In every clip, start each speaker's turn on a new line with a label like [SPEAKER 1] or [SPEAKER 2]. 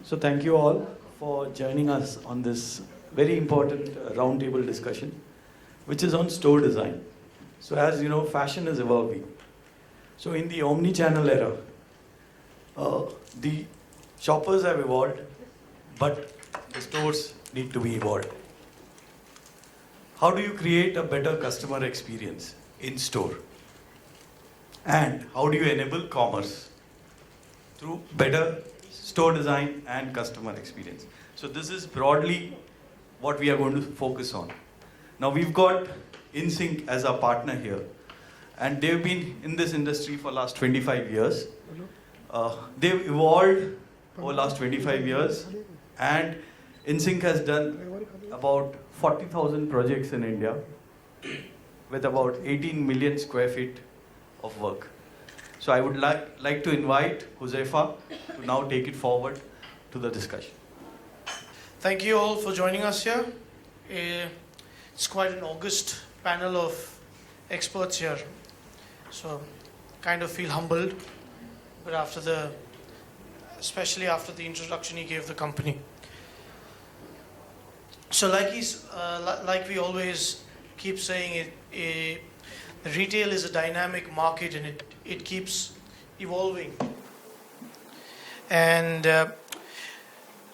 [SPEAKER 1] So thank you all for joining us on this very important roundtable discussion, which is on store design. So as you know, fashion is evolving. So in the omni-channel era, the shoppers have evolved, but the stores need to be evolved. How do you create a better customer experience in store? And how do you enable commerce through better store design and customer experience? So this is broadly what we are going to focus on. Now we've got InSync as our partner here, and they've been in this industry for last 25 years. They've evolved over last 25 years, and InSync has done about 40,000 projects in India with about 18 million square feet of work. So I would like to invite Huzaifa to now take it forward to the discussion.
[SPEAKER 2] Thank you all for joining us here. It's quite an august panel of experts here. So kind of feel humbled, but especially after the introduction he gave the company. So like we always keep saying, retail is a dynamic market and it keeps evolving. And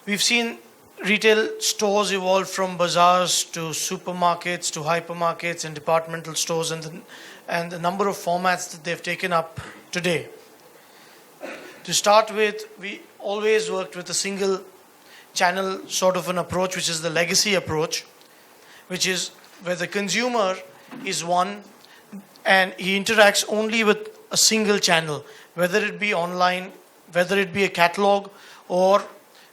[SPEAKER 2] we've seen retail stores evolve from bazaars to supermarkets to hypermarkets and departmental stores, and the number of formats that they've taken up today. To start with, we always worked with a single channel sort of an approach, which is the legacy approach, which is where the consumer is one and he interacts only with a single channel, whether it be online, whether it be a catalog, or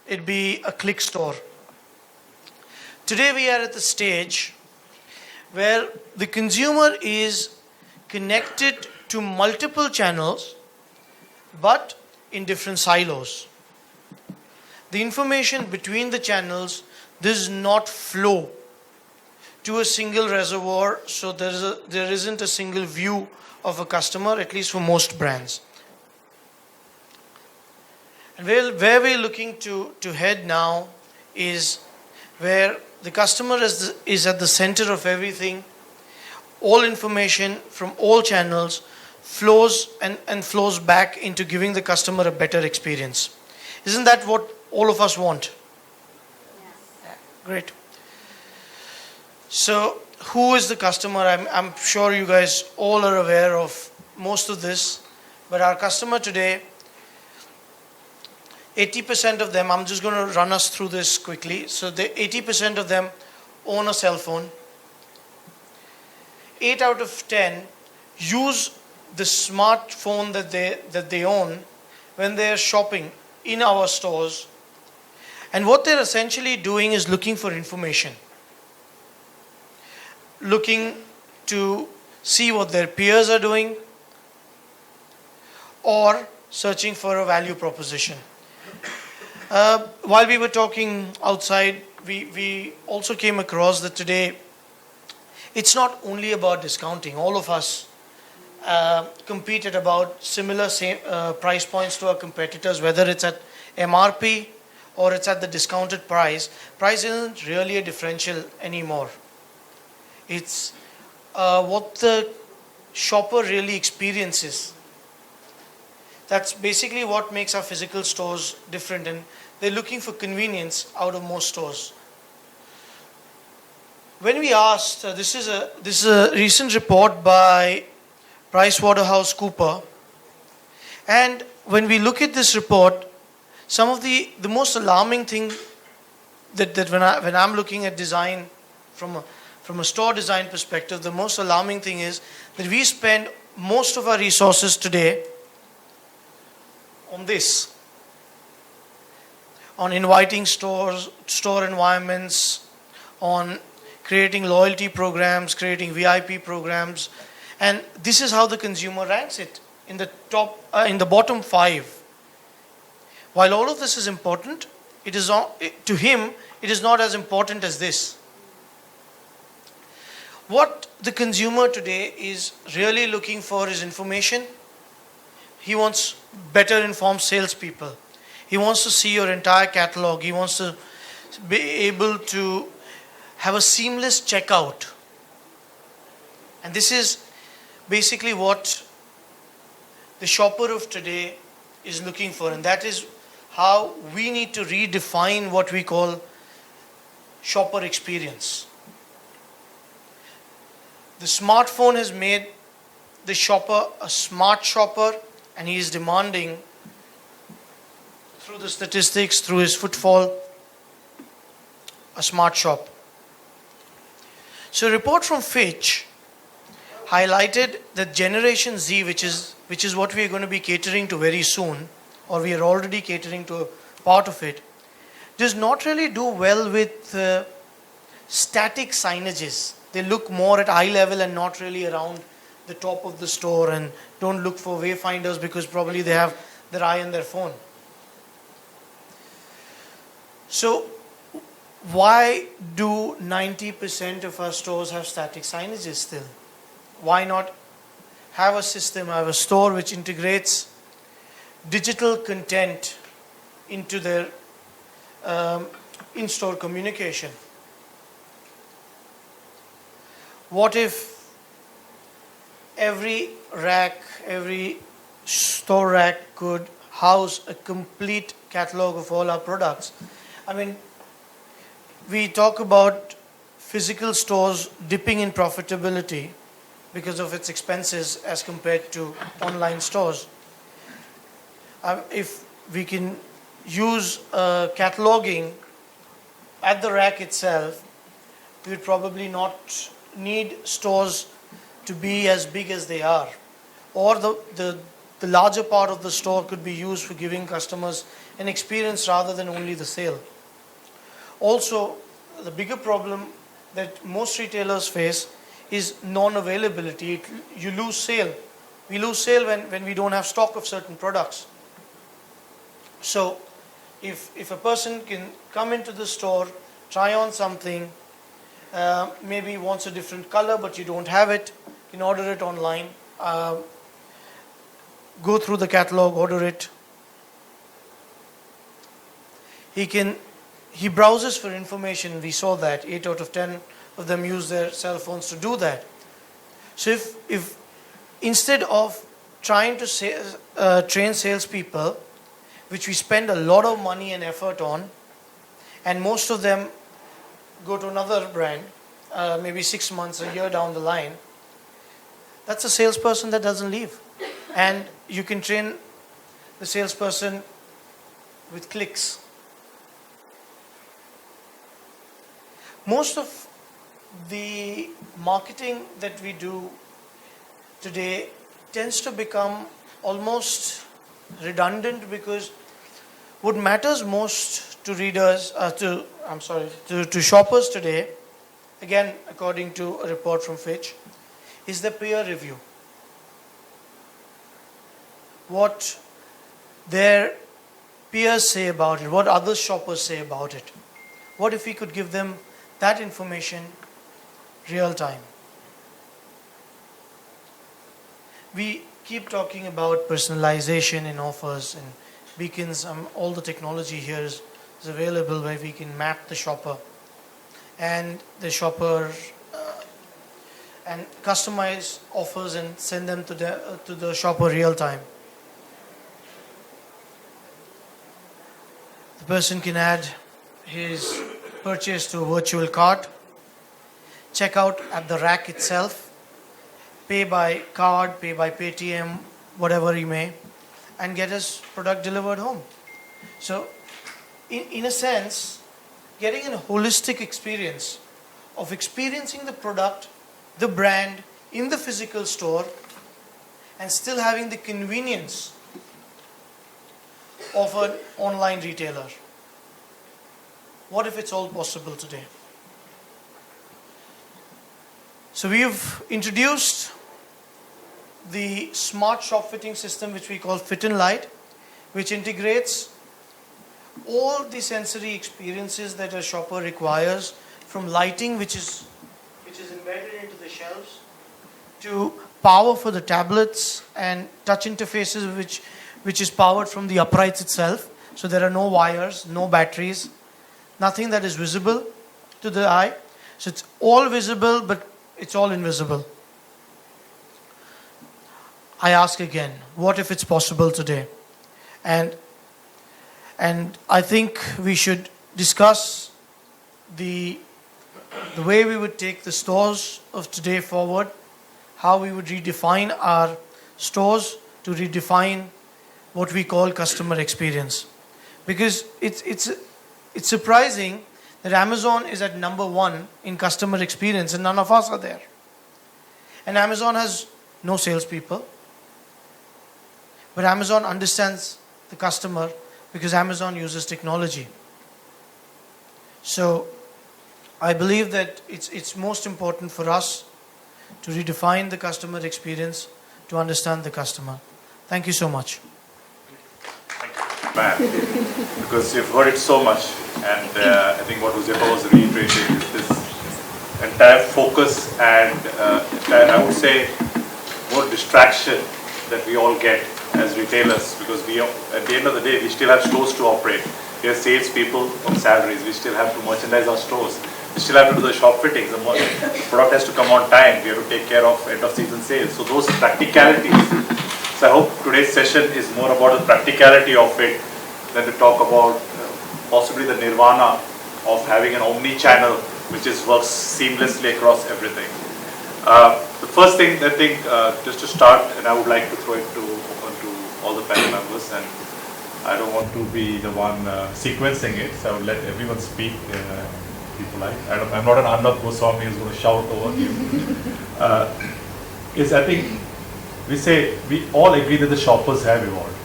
[SPEAKER 2] it be a click store. Today we are at the stage where the consumer is connected to multiple channels, but in different silos. The information between the channels does not flow to a single reservoir, so there isn't a single view of a customer, at least for most brands. And where we're looking to head now is where the customer is at the center of everything. All information from all channels flows and flows back into giving the customer a better experience. Isn't that what all of us want? Yes. Great. So who is the customer? I'm sure you guys all are aware of most of this, but our customer today, 80% of them, I'm just going to run us through this quickly. So 80% of them own a cell phone. 8 out of 10 use the smartphone that they own when they are shopping in our stores. And what they're essentially doing is looking for information. Looking to see what their peers are doing, or searching for a value proposition. While we were talking outside, we also came across that today it's not only about discounting. All of us compete at about similar price points to our competitors, whether it's at MRP or it's at the discounted price. Price isn't really a differential anymore. It's what the shopper really experiences. That's basically what makes our physical stores different, and they're looking for convenience out of most stores. When we asked, this is a recent report by PricewaterhouseCoopers, and when we look at this report, some of the most alarming thing that when I'm looking at design from a store design perspective, the most alarming thing is that we spend most of our resources today on this, on inviting store environments, on creating loyalty programs, creating VIP programs, and this is how the consumer ranks it in the bottom 5. While all of this is important, to him it is not as important as this. What the consumer today is really looking for is information. He wants better informed salespeople. He wants to see your entire catalog. He wants to be able to have a seamless checkout. And this is basically what the shopper of today is looking for. And that is how we need to redefine what we call shopper experience. The smartphone has made the shopper a smart shopper, and he is demanding, through the statistics, through his footfall, a smart shop. So a report from Fitch highlighted that Generation Z, which is what we are going to be catering to very soon, or we are already catering to a part of it, does not really do well with static signages. They look more at eye level and not really around the top of the store, and don't look for wayfinders because probably they have their eye on their phone. So why do 90% of our stores have static signages still? Why not have a system, have a store which integrates digital content into their in-store communication? What if every rack, every store rack could house a complete catalog of all our products? I mean, we talk about physical stores dipping in profitability because of its expenses as compared to online stores. If we can use cataloging at the rack itself, we would probably not need stores to be as big as they are. Or the larger part of the store could be used for giving customers an experience rather than only the sale. Also, the bigger problem that most retailers face is non-availability. You lose sale. We lose sale when we don't have stock of certain products. So if a person can come into the store, try on something, maybe wants a different color but you don't have it, you can order it online, go through the catalog, order it. He browses for information. We saw that 8 out of 10 of them use their cell phones to do that. So if instead of trying to train salespeople, which we spend a lot of money and effort on, and most of them go to another brand, maybe 6 months, a year down the line, that's a salesperson that doesn't leave. And you can train the salesperson with clicks. Most of the marketing that we do today tends to become almost redundant, because what matters most to readers, to shoppers today, again according to a report from Fitch, is the peer review. What their peers say about it, what other shoppers say about it. What if we could give them that information real time? We keep talking about personalization in offers and beacons. All the technology here is available where we can map the shopper and and customize offers and send them to the shopper real time. The person can add his purchase to a virtual cart, check out at the rack itself, pay by card, pay by Paytm, whatever he may, and get his product delivered home. So, in a sense, getting a holistic experience of experiencing the product, the brand, in the physical store, and still having the convenience of an online retailer. What if it's all possible today? So we've introduced the smart shop fitting system, which we call Fit and Light, which integrates all the sensory experiences that a shopper requires, from lighting, which is embedded into the shelves, to power for the tablets and touch interfaces, which is powered from the uprights itself. So there are no wires, no batteries, nothing that is visible to the eye. So it's all visible, but it's all invisible. I ask again, what if it's possible today? And I think we should discuss the way we would take the stores of today forward, how we would redefine our stores to redefine what we call customer experience. Because it's surprising that Amazon is at number 1 in customer experience and none of us are there. And Amazon has no salespeople. But Amazon understands the customer because Amazon uses technology. So I believe that it's most important for us to redefine the customer experience, to understand the customer. Thank you so much.
[SPEAKER 3] Man, because you've heard it so much, and I think what Uzaifa was reiterating is this entire focus and entire, I would say, more distraction that we all get as retailers, because we, at the end of the day, we still have stores to operate. We have salespeople on salaries. We still have to merchandise our stores. We still have to do the shop fittings. The product has to come on time. We have to take care of end of season sales. So those practicalities. So I hope today's session is more about the practicality of it than to talk about possibly the nirvana of having an omni-channel which works seamlessly across everything. The first thing, I think, just to start, and I would like to throw it open to all the panel members, and I don't want to be the one sequencing it, so I would let everyone speak. People like, I'm not an Arnab Goswami who's going to shout over you. Is I think we all agree that the shoppers have evolved.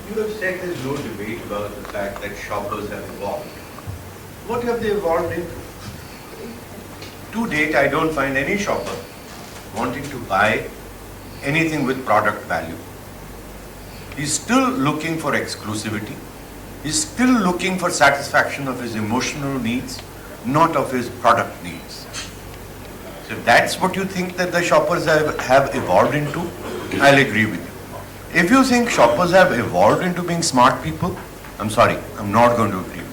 [SPEAKER 4] You have said there's no debate about the fact that shoppers have evolved. What have they evolved into? To date, I don't find any shopper wanting to buy anything with product value. He's still looking for exclusivity. He's still looking for satisfaction of his emotional needs, not of his product needs. So if that's what you think that the shoppers have evolved into, I'll agree with you. If you think shoppers have evolved into being smart people, I'm sorry, I'm not going to agree with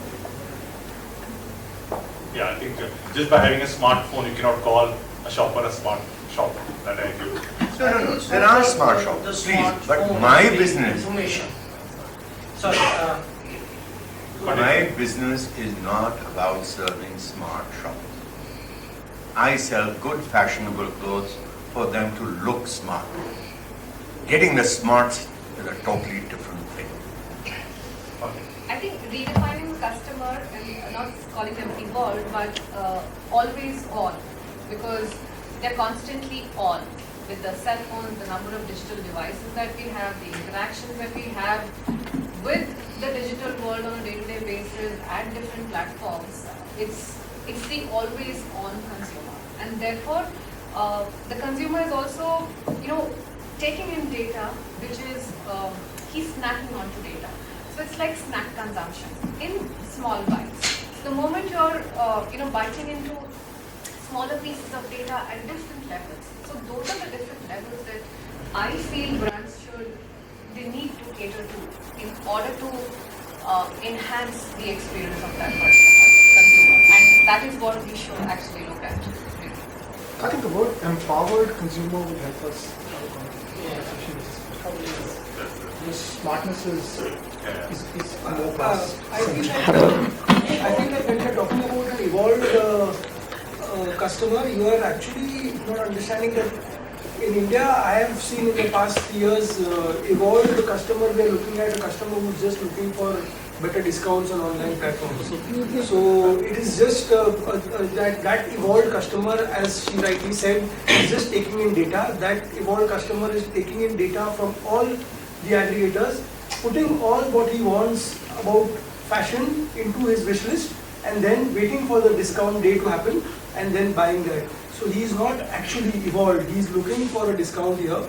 [SPEAKER 4] you.
[SPEAKER 3] Yeah, I think just by having a smartphone, you cannot call a shopper a smart shopper. That I agree with.
[SPEAKER 4] No. There are smart shoppers, please. But my business, my business is not about serving smart shoppers. I sell good, fashionable clothes for them to look smart. Getting the smarts is a totally different thing.
[SPEAKER 5] I think redefining the customer and not calling them evolved, but always on, because they're constantly on with the cell phones, the number of digital devices that we have, the interactions that we have with the digital world on a day-to-day basis at different platforms. It's the always on consumer, and therefore the consumer is also, taking in data, which is he's snacking onto data. So it's like snack consumption in small bites. So the moment you're biting into smaller pieces of data at different levels. So those are the different levels that I feel brands they need to cater to in order to enhance the experience of that particular consumer, and that is what we should actually look at.
[SPEAKER 6] I think the word empowered consumer would help us. This smartness is more plus.
[SPEAKER 7] I think that when you're talking about an evolved customer, you are actually not understanding that in India, I have seen in the past years, evolved customer, we are looking at a customer who's just looking for better discounts on online platforms. So it is just that evolved customer, as she rightly said, is just taking in data. That evolved customer is taking in data from all the aggregators, putting all what he wants about fashion into his wish list, and then waiting for the discount day to happen and then buying that. So he is not actually evolved. He is looking for a discount here.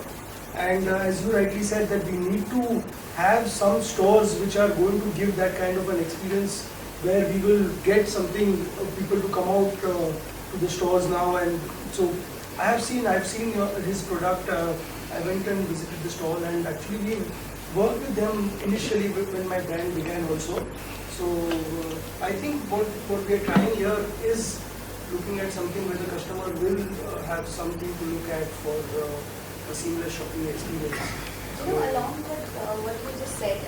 [SPEAKER 7] And as you rightly said, that we need to have some stores which are going to give that kind of an experience where we will get something, people to come out to the stores now. And so I've seen his product. I went and visited the stall, and actually worked with them initially when my brand began also. So I think what we are trying here is looking at something where the customer will have something to look at for a seamless shopping experience.
[SPEAKER 8] So along with what you just said,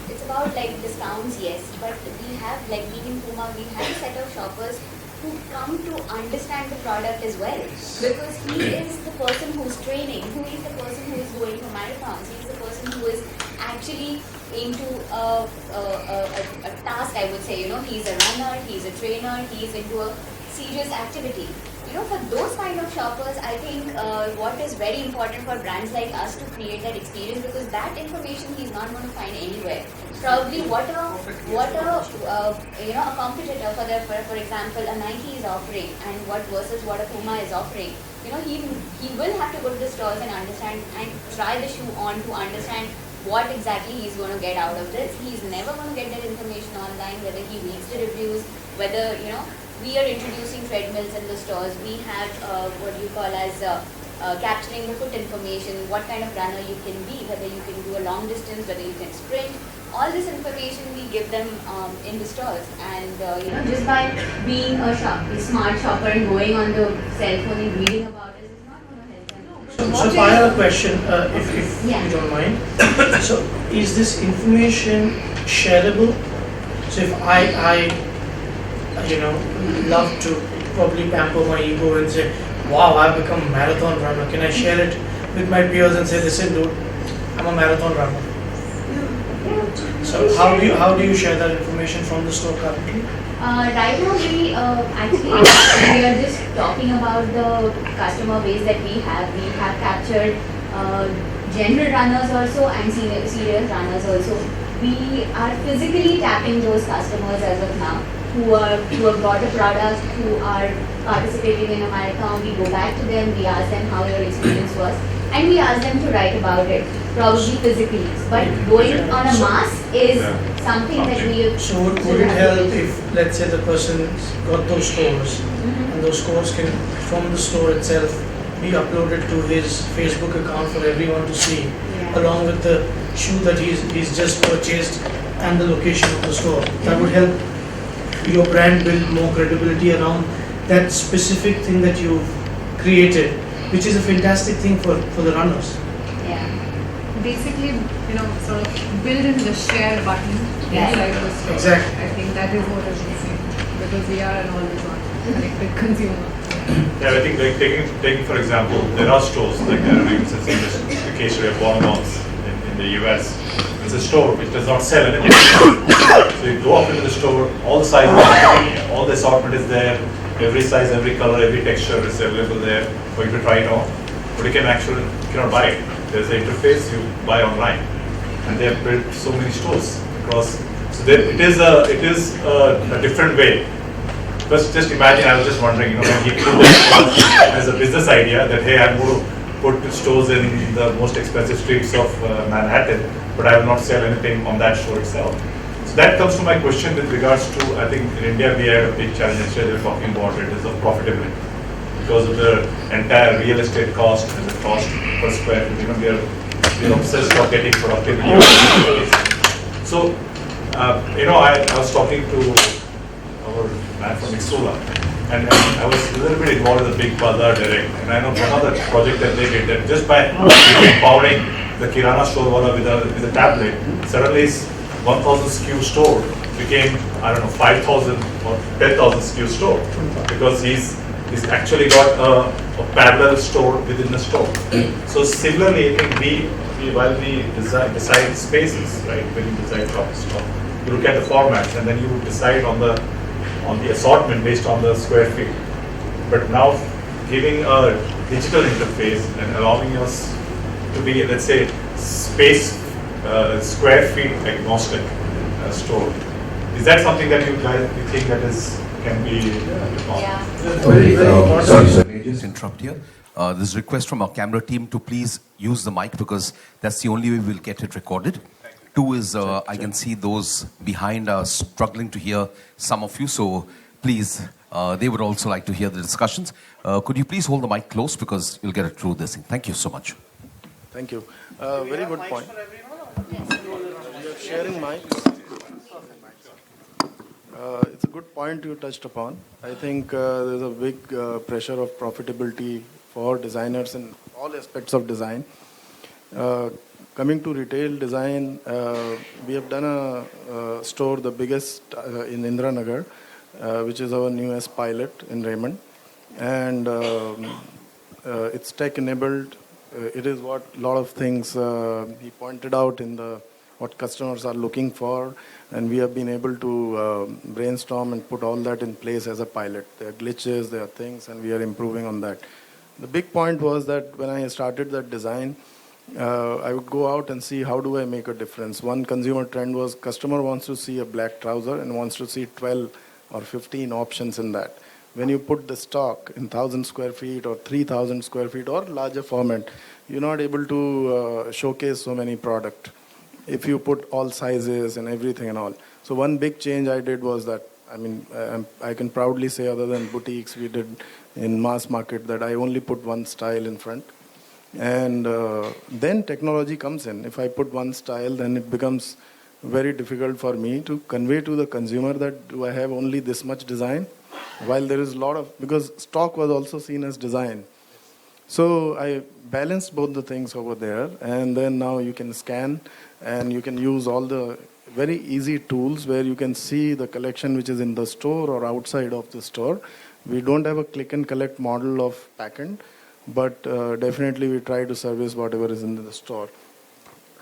[SPEAKER 8] it's about like discounts, yes, but we have, like in Puma, we have a set of shoppers who come to understand the product as well, because he is the person who's training, who is the person who is going for marathons, he is the person who is actually into a task, I would say, he's a runner, he's a trainer, he's into a serious activity. For those kind of shoppers, I think what is very important for brands like us to create that experience, because that information he's not going to find anywhere. Probably what a competitor for example a Nike is offering and versus what a Puma is offering. He will have to go to the stores and understand and try the shoe on to understand what exactly he's going to get out of this. He's never going to get that information online, whether he reads the reviews, whether we are introducing treadmills in the stores. We have what you call as capturing the foot information, what kind of runner you can be, whether you can do a long distance, whether you can sprint. All this information we give them in the stores, and just by being a smart shopper and going on the cell phone and reading about it is not going to help them.
[SPEAKER 2] So I have a question, if you don't mind. So is this information shareable? So if I love to probably pamper my ego and say, wow, I've become a marathon runner. Can I share it with my peers and say, listen dude, I'm a marathon runner? So how do you share that information from the store currently?
[SPEAKER 8] Right now we are just talking about the customer base that we have. We have captured general runners also and serious runners also. We are physically tapping those customers as of now who have bought a product, who are participating in a marathon. We go back to them, we ask them how your experience was, and we ask them to write about it, probably physically. But going on a mass is something that we...
[SPEAKER 2] So would it help if, let's say, the person got those scores, and those scores can, from the store itself, be uploaded to his Facebook account for everyone to see, along with the shoe that he's just purchased and the location of the store? That would help your brand build more credibility around that specific thing that you've created, which is a fantastic thing for the runners.
[SPEAKER 8] Yeah.
[SPEAKER 9] Basically, sort of build in the share button inside the store.
[SPEAKER 2] Exactly.
[SPEAKER 9] I think that is what is missing, because we are an always on connected consumer.
[SPEAKER 3] Yeah, I think like taking for example, there are stores like there are even such the case we have Bonbons in the US. It's a store which does not sell anything. So you go up into the store, all the sizes, all the assortment is there, every size, every color, every texture is available there for you to try it on. But you cannot buy it. There's an interface you buy online, and they have built so many stores across. So it is a different way. Just imagine, I was just wondering, when he put it as a business idea that hey, I'm going to put stores in the most expensive streets of Manhattan, but I will not sell anything on that store itself. So that comes to my question with regards to, I think in India we had a big challenge, yesterday they were talking about it, is of profitability. Because of the entire real estate cost and the cost per square feet, we are obsessed with getting productivity. So, I was talking to our man from Ixola, and I was a little bit involved in the Big Bazaar Direct, and I know one other project that they did, that just by empowering the Kirana store wala with a tablet, suddenly his 1,000 SKU store became, 5,000 or 10,000 SKU store, because he's actually got a parallel store within the store. So similarly, I think while we decide spaces, right, when you decide store, you look at the formats and then you decide on the assortment based on the square feet. But now giving a digital interface and allowing us to be, let's say, space square feet agnostic store. Is that something that you think that can be
[SPEAKER 10] Sorry, may I just interrupt here? There's a request from our camera team to please use the mic, because that's the only way we'll get it recorded. Two is, I can see those behind are struggling to hear some of you, so please, they would also like to hear the discussions. Could you please hold the mic close, because you'll get it through this thing. Thank you so much.
[SPEAKER 6] Thank you. Very good point. We are sharing mics. It's a good point you touched upon. I think there's a big pressure of profitability for designers in all aspects of design. Coming to retail design, we have done a store, the biggest in Indranagar, which is our newest pilot in Raymond. And it's tech-enabled. It is what a lot of things he pointed out in the what customers are looking for, and we have been able to brainstorm and put all that in place as a pilot. There are glitches, there are things, and we are improving on that. The big point was that when I started that design, I would go out and see how do I make a difference. One consumer trend was customer wants to see a black trouser and wants to see 12 or 15 options in that. When you put the stock in 1,000 square feet or 3,000 square feet or larger format, you're not able to showcase so many product if you put all sizes and everything and all. So one big change I did was that, I mean, I can proudly say other than boutiques we did in mass market that I only put one style in front. And then technology comes in. If I put one style, then it becomes very difficult for me to convey to the consumer that do I have only this much design, while there is a lot of, because stock was also seen as design. So I balanced both the things over there, and then now you can scan and you can use all the very easy tools where you can see the collection which is in the store or outside of the store. We don't have a click and collect model of backend, but definitely we try to service whatever is in the store.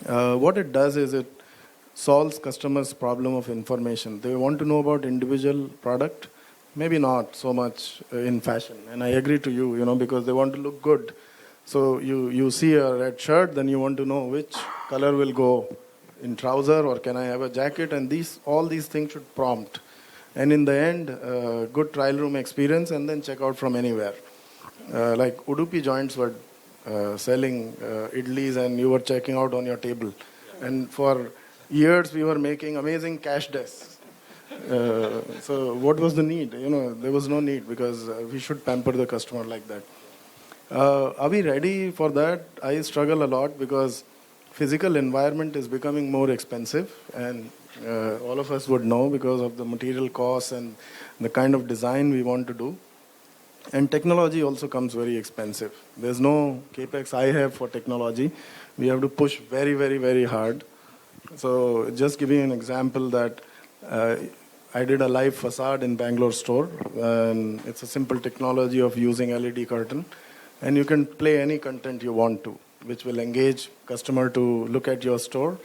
[SPEAKER 6] What it does is it solves customers' problem of information. They want to know about individual product, maybe not so much in fashion. And I agree to you, because they want to look good. So you see a red shirt, then you want to know which color will go in trouser or can I have a jacket, and all these things should prompt. And in the end, good trial room experience and then check out from anywhere. Like Udupi joints were selling idlis and you were checking out on your table. And for years we were making amazing cash desks. So what was the need? There was no need because we should pamper the customer like that. Are we ready for that? I struggle a lot because physical environment is becoming more expensive, and all of us would know because of the material costs and the kind of design we want to do. And technology also comes very expensive. There's no capex I have for technology. We have to push very, very, very hard. So just giving an example that I did a live facade in Bangalore store, and it's a simple technology of using LED curtain, and you can play any content you want to, which will engage customer to look at your store,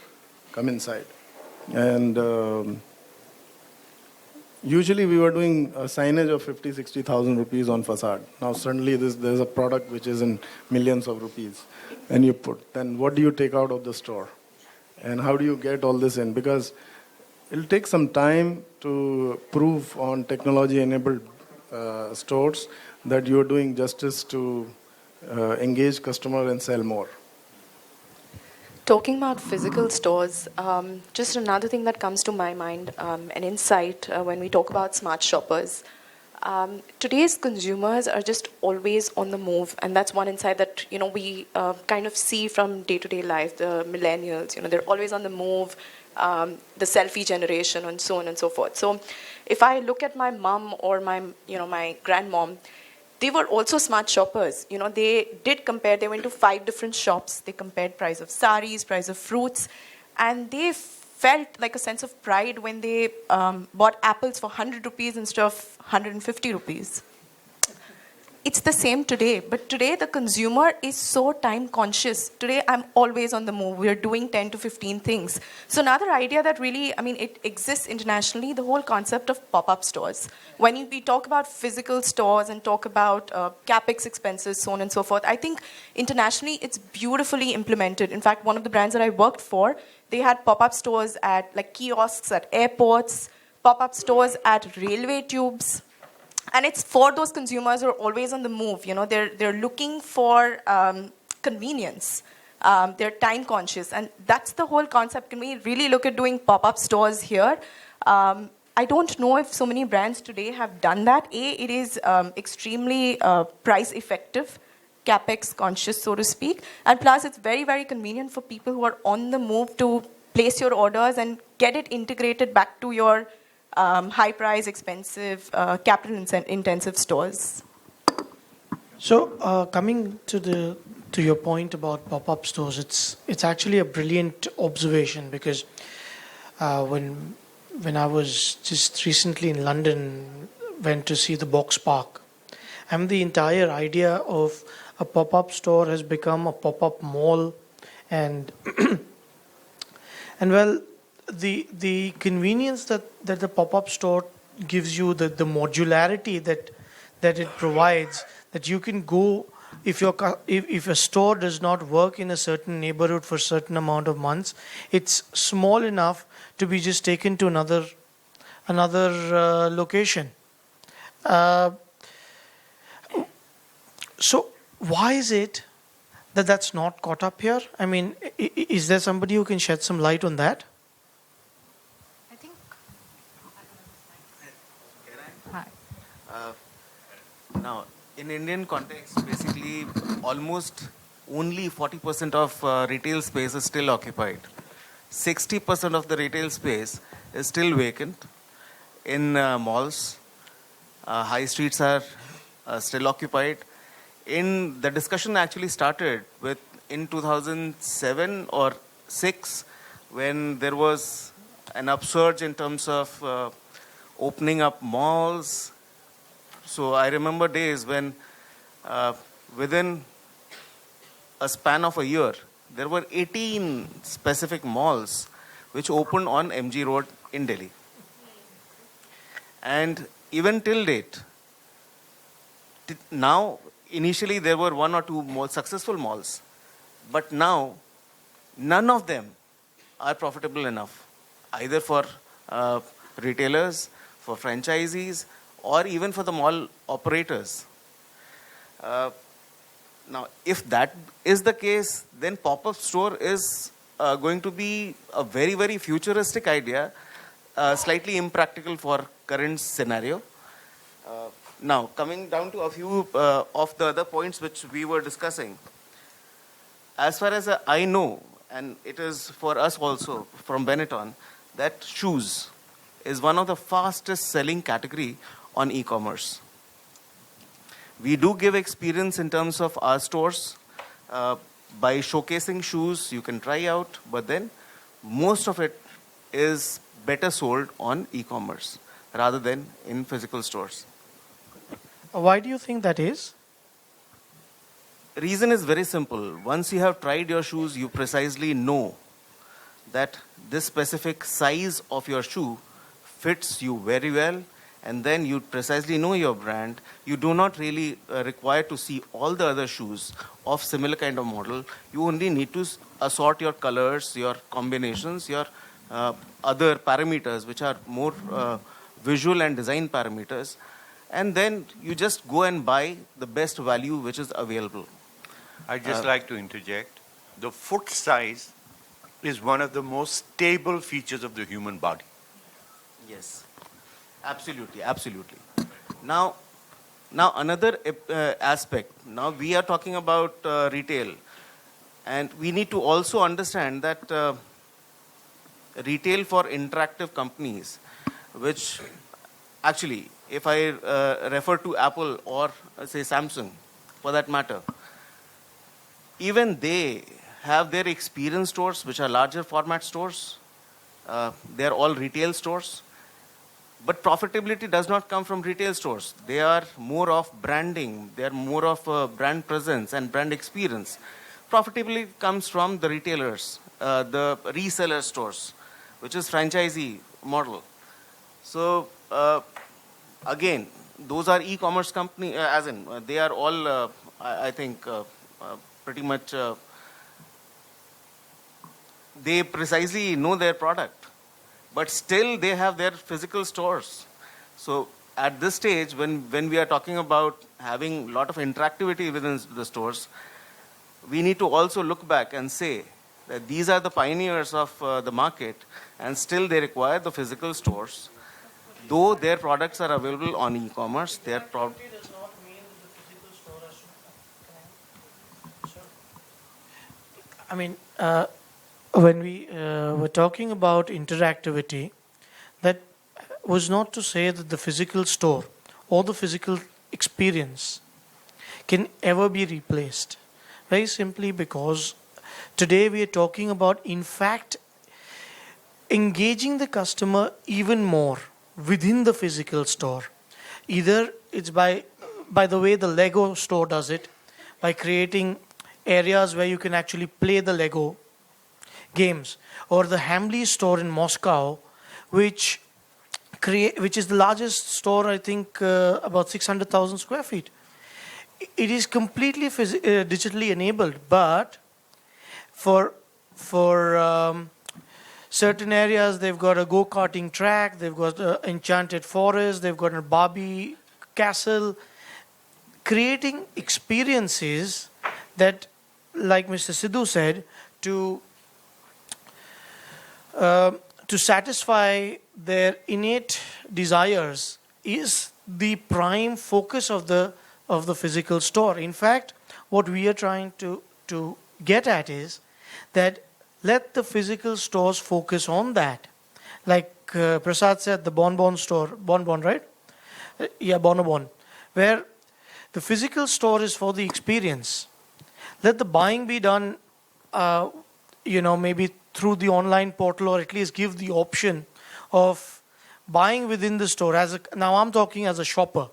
[SPEAKER 6] come inside. And usually we were doing a signage of 50, 60,000 rupees on facade. Now suddenly there's a product which is in millions of rupees, and you put, then what do you take out of the store? And how do you get all this in? Because it'll take some time to prove on technology-enabled stores that you're doing justice to engage customer and sell more.
[SPEAKER 11] Talking about physical stores, just another thing that comes to my mind, an insight when we talk about smart shoppers. Today's consumers are just always on the move, and that's one insight that we kind of see from day-to-day life. The millennials, they're always on the move. The selfie generation, and so on and so forth. So, if I look at my mom or my grandmom, they were also smart shoppers. They did compare. They went to 5 different shops. They compared price of saris, price of fruits, and they felt like a sense of pride when they bought apples for 100 rupees instead of 150 rupees. It's the same today, but today the consumer is so time conscious. Today I'm always on the move. We're doing 10 to 15 things. So another idea that really, it exists internationally, the whole concept of pop-up stores. When we talk about physical stores and talk about capex expenses, so on and so forth, I think internationally it's beautifully implemented. In fact, one of the brands that I worked for, they had pop-up stores at kiosks at airports, pop-up stores at railway tubes. And it's for those consumers who are always on the move. They're looking for convenience. They're time conscious, and that's the whole concept. Can we really look at doing pop-up stores here? I don't know if so many brands today have done that. It is extremely price effective. capex conscious, so to speak. And plus, it's very, very convenient for people who are on the move to place your orders and get it integrated back to your high price, expensive, capital intensive stores.
[SPEAKER 2] So coming to your point about pop-up stores, it's actually a brilliant observation, because when I was just recently in London, went to see the Box Park, and the entire idea of a pop-up store has become a pop-up mall, and and well, the convenience that the pop-up store gives you, the modularity that it provides, that you can go, if a store does not work in a certain neighborhood for a certain amount of months, it's small enough to be just taken to another location. So why is it that that's not caught up here? I mean, is there somebody who can shed some light on that?
[SPEAKER 9] Hi.
[SPEAKER 12] Now, in Indian context, basically, almost only 40% of retail space is still occupied. 60% of the retail space is still vacant in malls. High streets are still occupied. The discussion actually started with in 2007 or 6, when there was an upsurge in terms of opening up malls. So I remember days when within a span of a year, there were 18 specific malls which opened on MG Road in Delhi. And even till date, now, initially there were 1 or 2 more successful malls, but now none of them are profitable enough, either for retailers, for franchisees, or even for the mall operators. Now, if that is the case, then pop-up store is going to be a very, very futuristic idea, slightly impractical for current scenario. Now, coming down to a few of the other points which we were discussing. As far as I know, and it is for us also from Benetton, that shoes is one of the fastest selling category on e-commerce. We do give experience in terms of our stores by showcasing shoes you can try out, but then most of it is better sold on e-commerce rather than in physical stores.
[SPEAKER 2] Why do you think that is?
[SPEAKER 12] Reason is very simple. Once you have tried your shoes, you precisely know that this specific size of your shoe fits you very well, and then you precisely know your brand. You do not really require to see all the other shoes of similar kind of model. You only need to assort your colors, your combinations, your other parameters which are more visual and design parameters, and then you just go and buy the best value which is available.
[SPEAKER 4] I'd just like to interject. The foot size is one of the most stable features of the human body.
[SPEAKER 12] Yes, absolutely, absolutely. Now another aspect. Now we are talking about retail, and we need to also understand that retail for interactive companies, which actually, if I refer to Apple or say Samsung for that matter, even they have their experience stores, which are larger format stores. They are all retail stores. But profitability does not come from retail stores. They are more of branding. They are more of brand presence and brand experience. Profitability comes from the retailers, the reseller stores, which is franchisee model. So again, those are e-commerce company, as in they are all, I think, pretty much, they precisely know their product. But still they have their physical stores. So at this stage, when we are talking about having a lot of interactivity within the stores, we need to also look back and say that these are the pioneers of the market, and still they require the physical stores. Though their products are available on e-commerce, their
[SPEAKER 2] I mean, when we were talking about interactivity, that was not to say that the physical store or the physical experience can ever be replaced. Very simply because today we are talking about, in fact, engaging the customer even more within the physical store. Either it's by the way the Lego store does it, by creating areas where you can actually play the Lego games, or the Hamleys store in Moscow, which is the largest store, I think, about 600,000 square feet. It is completely digitally enabled, but for certain areas, they've got a go-karting track, they've got an enchanted forest, they've got a Barbie castle, creating experiences that, like Mr. Sidhu said, to satisfy their innate desires is the prime focus of the physical store. In fact, what we are trying to get at is that let the physical stores focus on that. Like Prasad said, the Bonbon store, Bonbon, right? Yeah, Bonobon, where the physical store is for the experience. Let the buying be done, maybe through the online portal, or at least give the option of buying within the store. Now I'm talking as a shopper.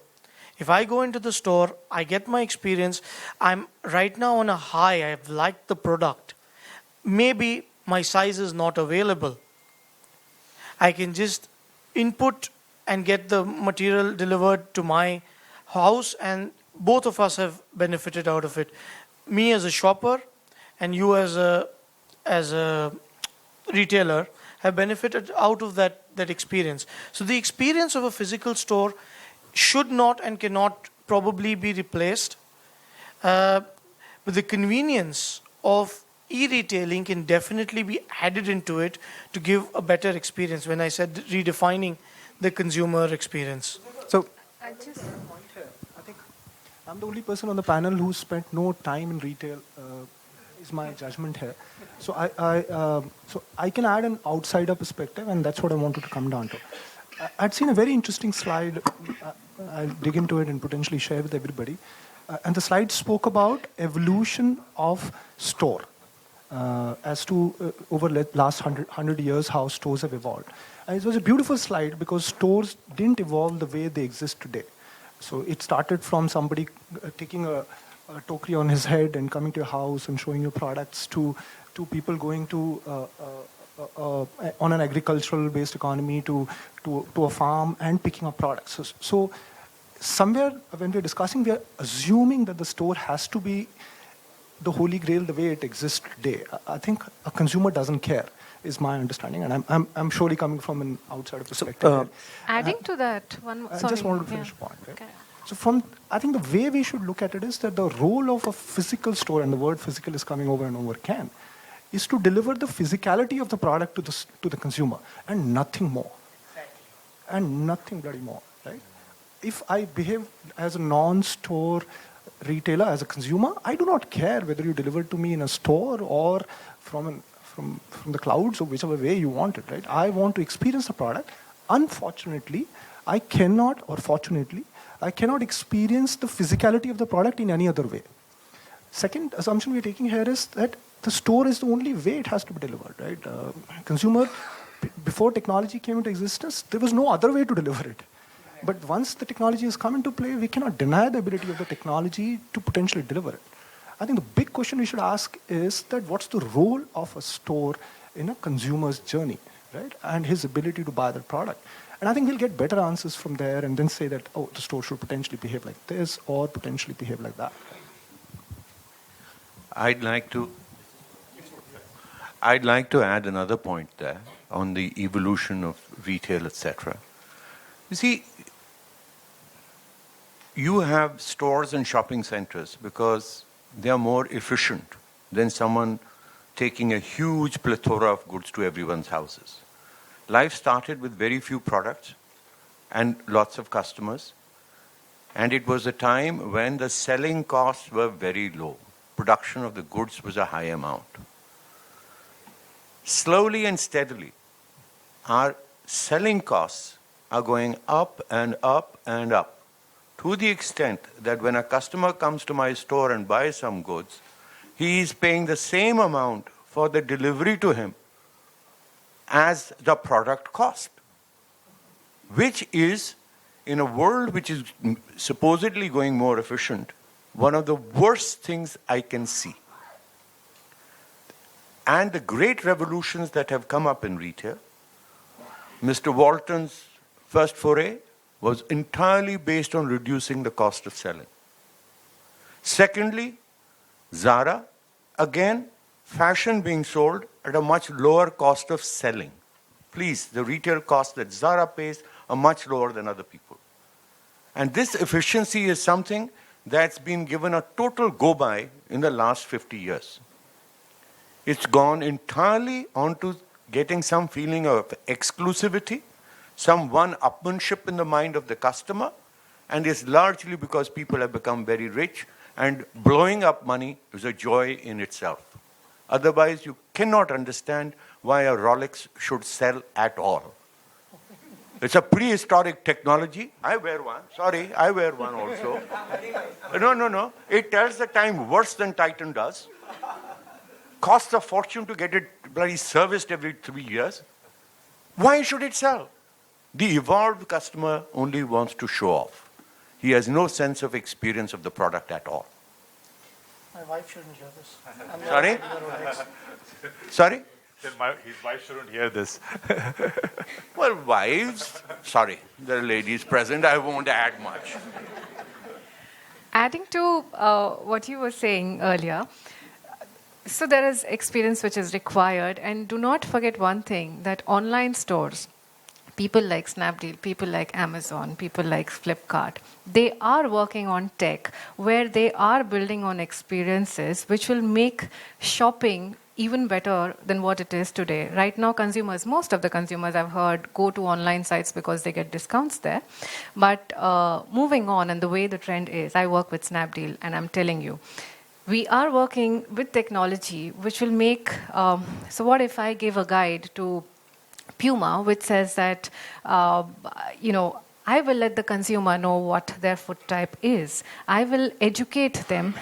[SPEAKER 2] If I go into the store, I get my experience. I'm right now on a high. I've liked the product. Maybe my size is not available. I can just input and get the material delivered to my house, and both of us have benefited out of it. Me as a shopper and you as a retailer have benefited out of that experience. So the experience of a physical store should not and cannot probably be replaced. But the convenience of e-retailing can definitely be added into it to give a better experience. When I said redefining the consumer experience.
[SPEAKER 13] So, I think I'm the only person on the panel who spent no time in retail, is my judgment here. So I can add an outsider perspective, and that's what I wanted to come down to. I'd seen a very interesting slide. I'll dig into it and potentially share with everybody. And the slide spoke about evolution of store as to over the last 100 years how stores have evolved. And it was a beautiful slide because stores didn't evolve the way they exist today. So it started from somebody taking a tokery on his head and coming to your house and showing you products to people going to on an agricultural based economy to a farm and picking up products. So somewhere when we're discussing, we are assuming that the store has to be the holy grail the way it exists today. I think a consumer doesn't care, is my understanding, and I'm surely coming from an outsider perspective.
[SPEAKER 9] Adding to that,
[SPEAKER 13] I just wanted to finish a point. Right? Okay. So I think the way we should look at it is that the role of a physical store, and the word physical is coming over and over again, is to deliver the physicality of the product to the consumer, and nothing more. Exactly. And nothing bloody more, right? If I behave as a non-store retailer, as a consumer, I do not care whether you deliver to me in a store or from the clouds or whichever way you want it, right? I want to experience the product. Unfortunately, I cannot, or fortunately, I cannot experience the physicality of the product in any other way. Second assumption we're taking here is that the store is the only way it has to be delivered, right? Consumer, before technology came into existence, there was no other way to deliver it. But once the technology has come into play, we cannot deny the ability of the technology to potentially deliver it. I think the big question we should ask is that what's the role of a store in a consumer's journey, right? And his ability to buy that product. And I think we'll get better answers from there and then say that, oh, the store should potentially behave like this or potentially behave like that.
[SPEAKER 4] I'd like to add another point there on the evolution of retail, etc. You see, you have stores and shopping centers because they are more efficient than someone taking a huge plethora of goods to everyone's houses. Life started with very few products and lots of customers, and it was a time when the selling costs were very low. Production of the goods was a high amount. slowly and steadily, our selling costs are going up and up and up, to the extent that when a customer comes to my store and buys some goods, he is paying the same amount for the delivery to him as the product cost, which is, in a world which is supposedly going more efficient, one of the worst things I can see. And the great revolutions that have come up in retail, Mr. Walton's first foray was entirely based on reducing the cost of selling. Secondly, Zara, again, fashion being sold at a much lower cost of selling. Please, the retail costs that Zara pays are much lower than other people. And this efficiency is something that's been given a total go-by in the last 50 years. It's gone entirely onto getting some feeling of exclusivity, some one-upmanship in the mind of the customer, and it's largely because people have become very rich, and blowing up money is a joy in itself. Otherwise, you cannot understand why a Rolex should sell at all. It's a prehistoric technology. I wear one. Sorry, I wear one also. No. It tells the time worse than Titan does. Costs a fortune to get it bloody serviced every 3 years. Why should it sell? The evolved customer only wants to show off. He has no sense of experience of the product at all.
[SPEAKER 2] My wife shouldn't hear this.
[SPEAKER 4] Sorry? Sorry?
[SPEAKER 3] His wife shouldn't hear this.
[SPEAKER 4] Well, wives, sorry, there are ladies present, I won't add much.
[SPEAKER 9] Adding to what you were saying earlier, so there is experience which is required, and do not forget one thing, that online stores, people like Snapdeal, people like Amazon, people like Flipkart, they are working on tech where they are building on experiences which will make shopping even better than what it is today. Right now, most of the consumers I've heard go to online sites because they get discounts there. But moving on, and the way the trend is, I work with Snapdeal, and I'm telling you, we are working with technology which will make, so what if I give a guide to Puma which says that, I will let the consumer know what their foot type is. I will educate them,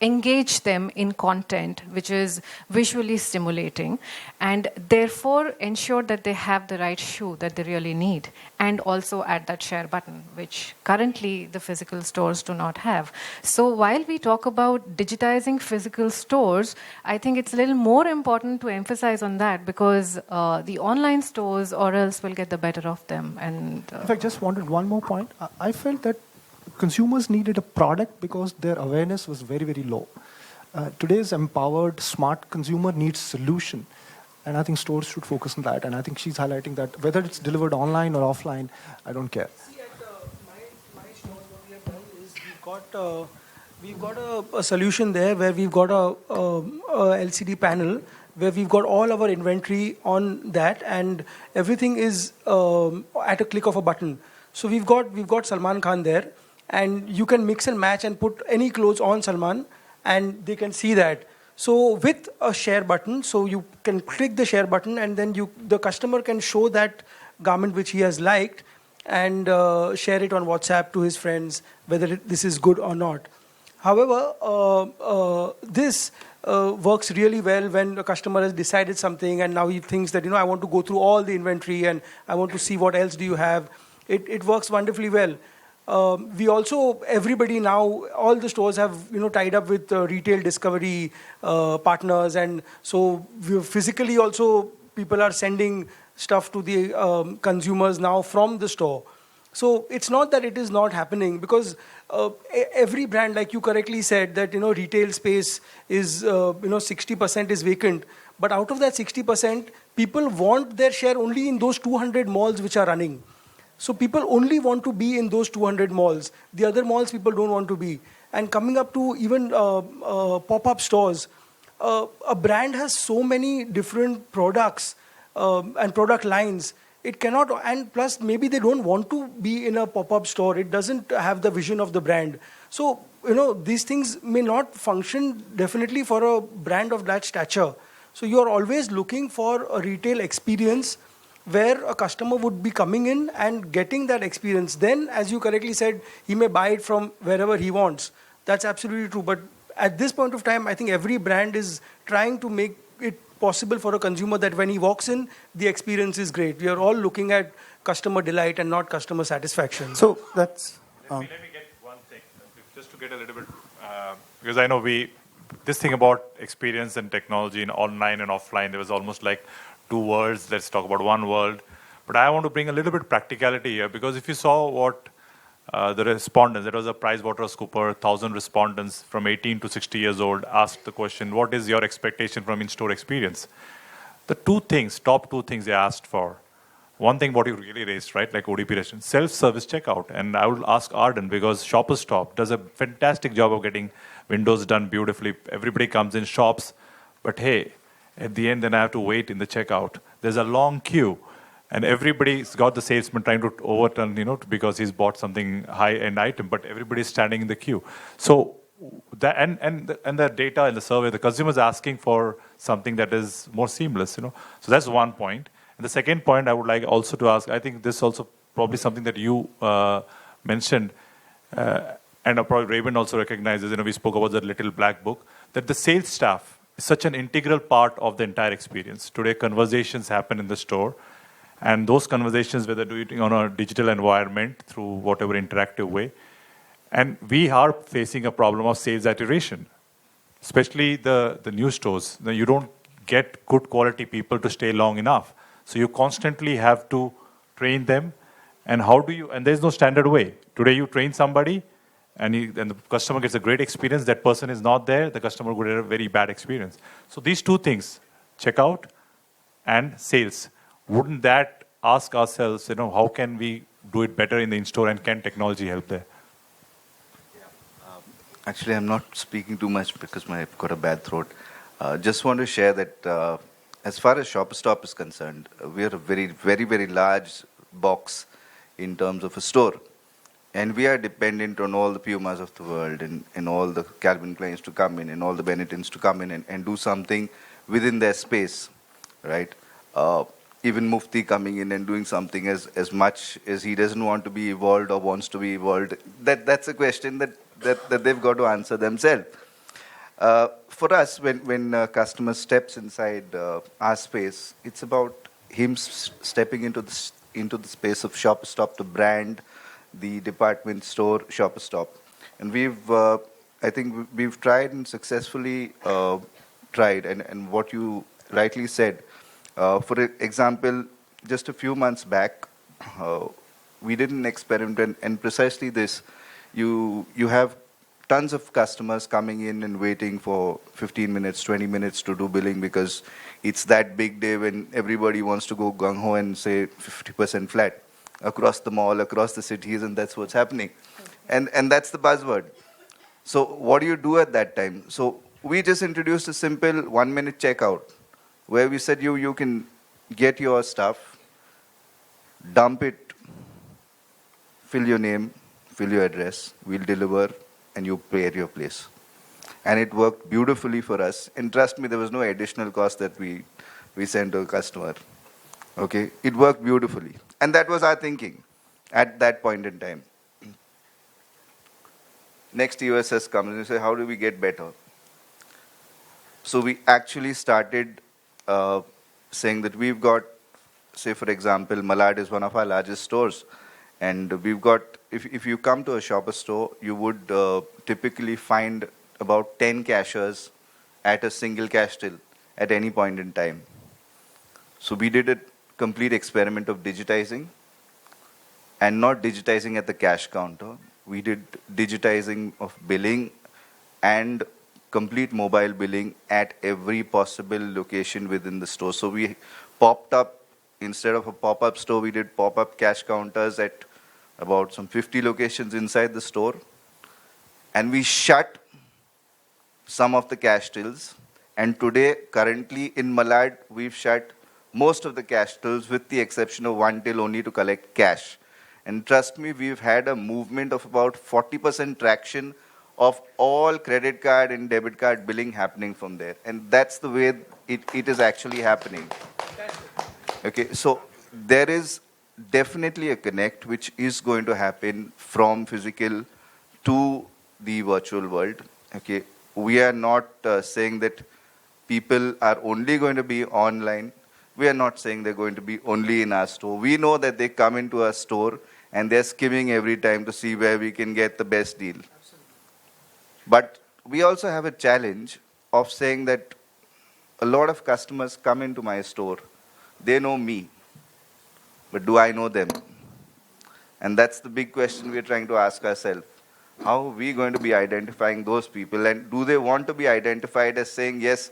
[SPEAKER 9] engage them in content which is visually stimulating, and therefore ensure that they have the right shoe that they really need, and also add that share button, which currently the physical stores do not have. So while we talk about digitizing physical stores, I think it's a little more important to emphasize on that, because the online stores or else will get the better of them. And
[SPEAKER 13] in fact, just wanted one more point. I felt that consumers needed a product because their awareness was very, very low. Today's empowered, smart consumer needs solution. And I think stores should focus on that. And I think she's highlighting that whether it's delivered online or offline, I don't care.
[SPEAKER 7] See, at my stores, what we have done is we've got a solution there where we've got a LCD panel where we've got all our inventory on that, and everything is at a click of a button. So we've got Salman Khan there, and you can mix and match and put any clothes on Salman, and they can see that. So with a share button, so you can click the share button, and then the customer can show that garment which he has liked and share it on WhatsApp to his friends, whether this is good or not. However, this works really well when a customer has decided something and now he thinks that, I want to go through all the inventory and I want to see what else do you have. It works wonderfully well. We also, everybody now, all the stores have, tied up with retail discovery partners, and so physically also people are sending stuff to the consumers now from the store. So it's not that it is not happening, because every brand, like you correctly said, that retail space is 60% is vacant, but out of that 60%, people want their share only in those 200 malls which are running. So people only want to be in those 200 malls. The other malls people don't want to be. And coming up to even pop-up stores, a brand has so many different products and product lines. It cannot, and plus maybe they don't want to be in a pop-up store. It doesn't have the vision of the brand. So, these things may not function definitely for a brand of that stature. So you are always looking for a retail experience where a customer would be coming in and getting that experience. Then, as you correctly said, he may buy it from wherever he wants. That's absolutely true. But at this point of time, I think every brand is trying to make it possible for a consumer that when he walks in, the experience is great. We are all looking at customer delight and not customer satisfaction.
[SPEAKER 13] So that's...
[SPEAKER 3] Let me get one thing, just to get a little bit, because I know this thing about experience and technology in online and offline, there was almost like two worlds. Let's talk about one world. But I want to bring a little bit practicality here, because if you saw what the respondents, there was a PricewaterhouseCoopers, 1,000 respondents from 18 to 60 years old asked the question, what is your expectation from in-store experience? The top two things they asked for. One thing what you really raised, right, like ODP restaurant, self-service checkout. And I will ask Arden, because Shoppers Stop does a fantastic job of getting windows done beautifully. Everybody comes in, shops, but hey, at the end then I have to wait in the checkout. There's a long queue, and everybody's got the salesman trying to overturn, because he's bought something high-end item, but everybody's standing in the queue. So that, and the data in the survey, the consumer's asking for something that is more seamless, So that's one point. And the second point I would like also to ask, I think this also probably something that you mentioned, and probably Raven also recognizes, we spoke about the little black book, that the sales staff is such an integral part of the entire experience. Today, conversations happen in the store, and those conversations, whether doing on a digital environment through whatever interactive way, and we are facing a problem of sales iteration, especially the new stores. You don't get good quality people to stay long enough. So you constantly have to train them. And and there's no standard way. Today you train somebody, and the customer gets a great experience. That person is not there, the customer would have a very bad experience. So these two things, checkout and sales, wouldn't that ask ourselves, how can we do it better in the in-store, and can technology help there?
[SPEAKER 14] Actually, I'm not speaking too much because I've got a bad throat. Just want to share that as far as Shoppers Stop is concerned, we are a very, very, very large box in terms of a store. And we are dependent on all the Pumas of the world and all the Calvin Kleins to come in and all the Bennettons to come in and do something within their space, right? Even Mufti coming in and doing something as much as he doesn't want to be evolved or wants to be evolved, that's a question that they've got to answer themselves. For us, when a customer steps inside our space, it's about him stepping into the space of Shoppers Stop, the brand, the department store Shoppers Stop. And I think we've tried and successfully tried, and what you rightly said, for example, just a few months back, we did an experiment, and precisely this, you have tons of customers coming in and waiting for 15 minutes, 20 minutes to do billing, because it's that big day when everybody wants to go gung-ho and say 50% flat across the mall, across the cities, and that's what's happening. And that's the buzzword. So what do you do at that time? So we just introduced a simple 1-minute checkout, where we said you can get your stuff, dump it, fill your name, fill your address, we'll deliver, and you pay at your place. And it worked beautifully for us. And trust me, there was no additional cost that we sent to a customer. Okay, it worked beautifully. And that was our thinking at that point in time. Next USS comes and we say, how do we get better? So we actually started saying that we've got, say for example, Malad is one of our largest stores. And we've got, if you come to a Shoppers store, you would typically find about 10 cashiers at a single cash till at any point in time. So we did a complete experiment of digitizing, and not digitizing at the cash counter. We did digitizing of billing and complete mobile billing at every possible location within the store. So we popped up, instead of a pop-up store, we did pop-up cash counters at about some 50 locations inside the store. And we shut some of the cash tills. And today, currently in Malad, we've shut most of the cash tills with the exception of one till only to collect cash. And trust me, we've had a movement of about 40% traction of all credit card and debit card billing happening from there. And that's the way it is actually happening. Okay, so there is definitely a connect which is going to happen from physical to the virtual world. Okay, we are not saying that people are only going to be online. We are not saying they're going to be only in our store. We know that they come into our store and they're skimming every time to see where we can get the best deal. But we also have a challenge of saying that a lot of customers come into my store. They know me, but do I know them? And that's the big question we're trying to ask ourselves. How are we going to be identifying those people? And do they want to be identified as saying, yes,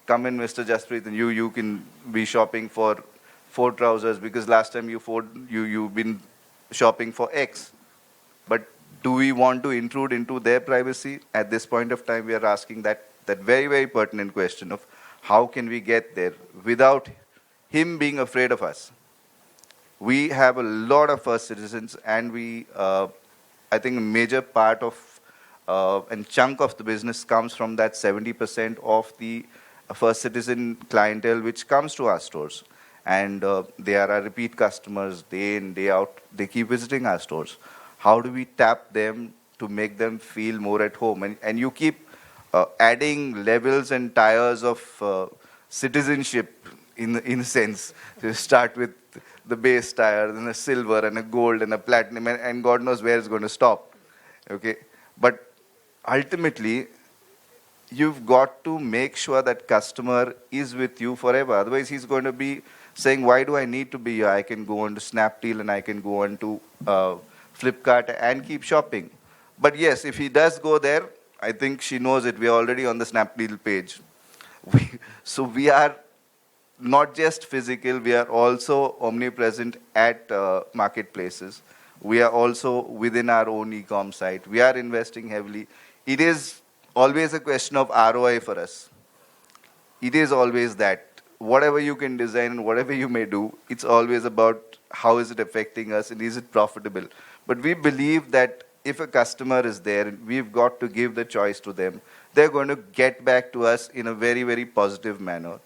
[SPEAKER 14] come in, Mr. Jaspreet, and you can be shopping for 4 trousers because last time you've been shopping for X. But do we want to intrude into their privacy? At this point of time, we are asking that very, very pertinent question of how can we get there without him being afraid of us. We have a lot of first citizens, and I think a major part of and chunk of the business comes from that 70% of the first citizen clientele which comes to our stores. And they are our repeat customers day in, day out. They keep visiting our stores. How do we tap them to make them feel more at home? And you keep adding levels and tiers of citizenship in a sense. So you start with the base tire, then a silver and a gold and a platinum, and God knows where it's going to stop. Okay, but ultimately, you've got to make sure that customer is with you forever. Otherwise, he's going to be saying, why do I need to be here? I can go on to Snapdeal and I can go on to Flipkart and keep shopping. But yes, if he does go there, I think she knows it. We are already on the Snapdeal page. So we are not just physical, we are also omnipresent at marketplaces. We are also within our own e-com site. We are investing heavily. It is always a question of ROI for us. It is always that. Whatever you can design and whatever you may do, it's always about how is it affecting us and is it profitable. But we believe that if a customer is there, we've got to give the choice to them. They're going to get back to us in a very, very positive manner.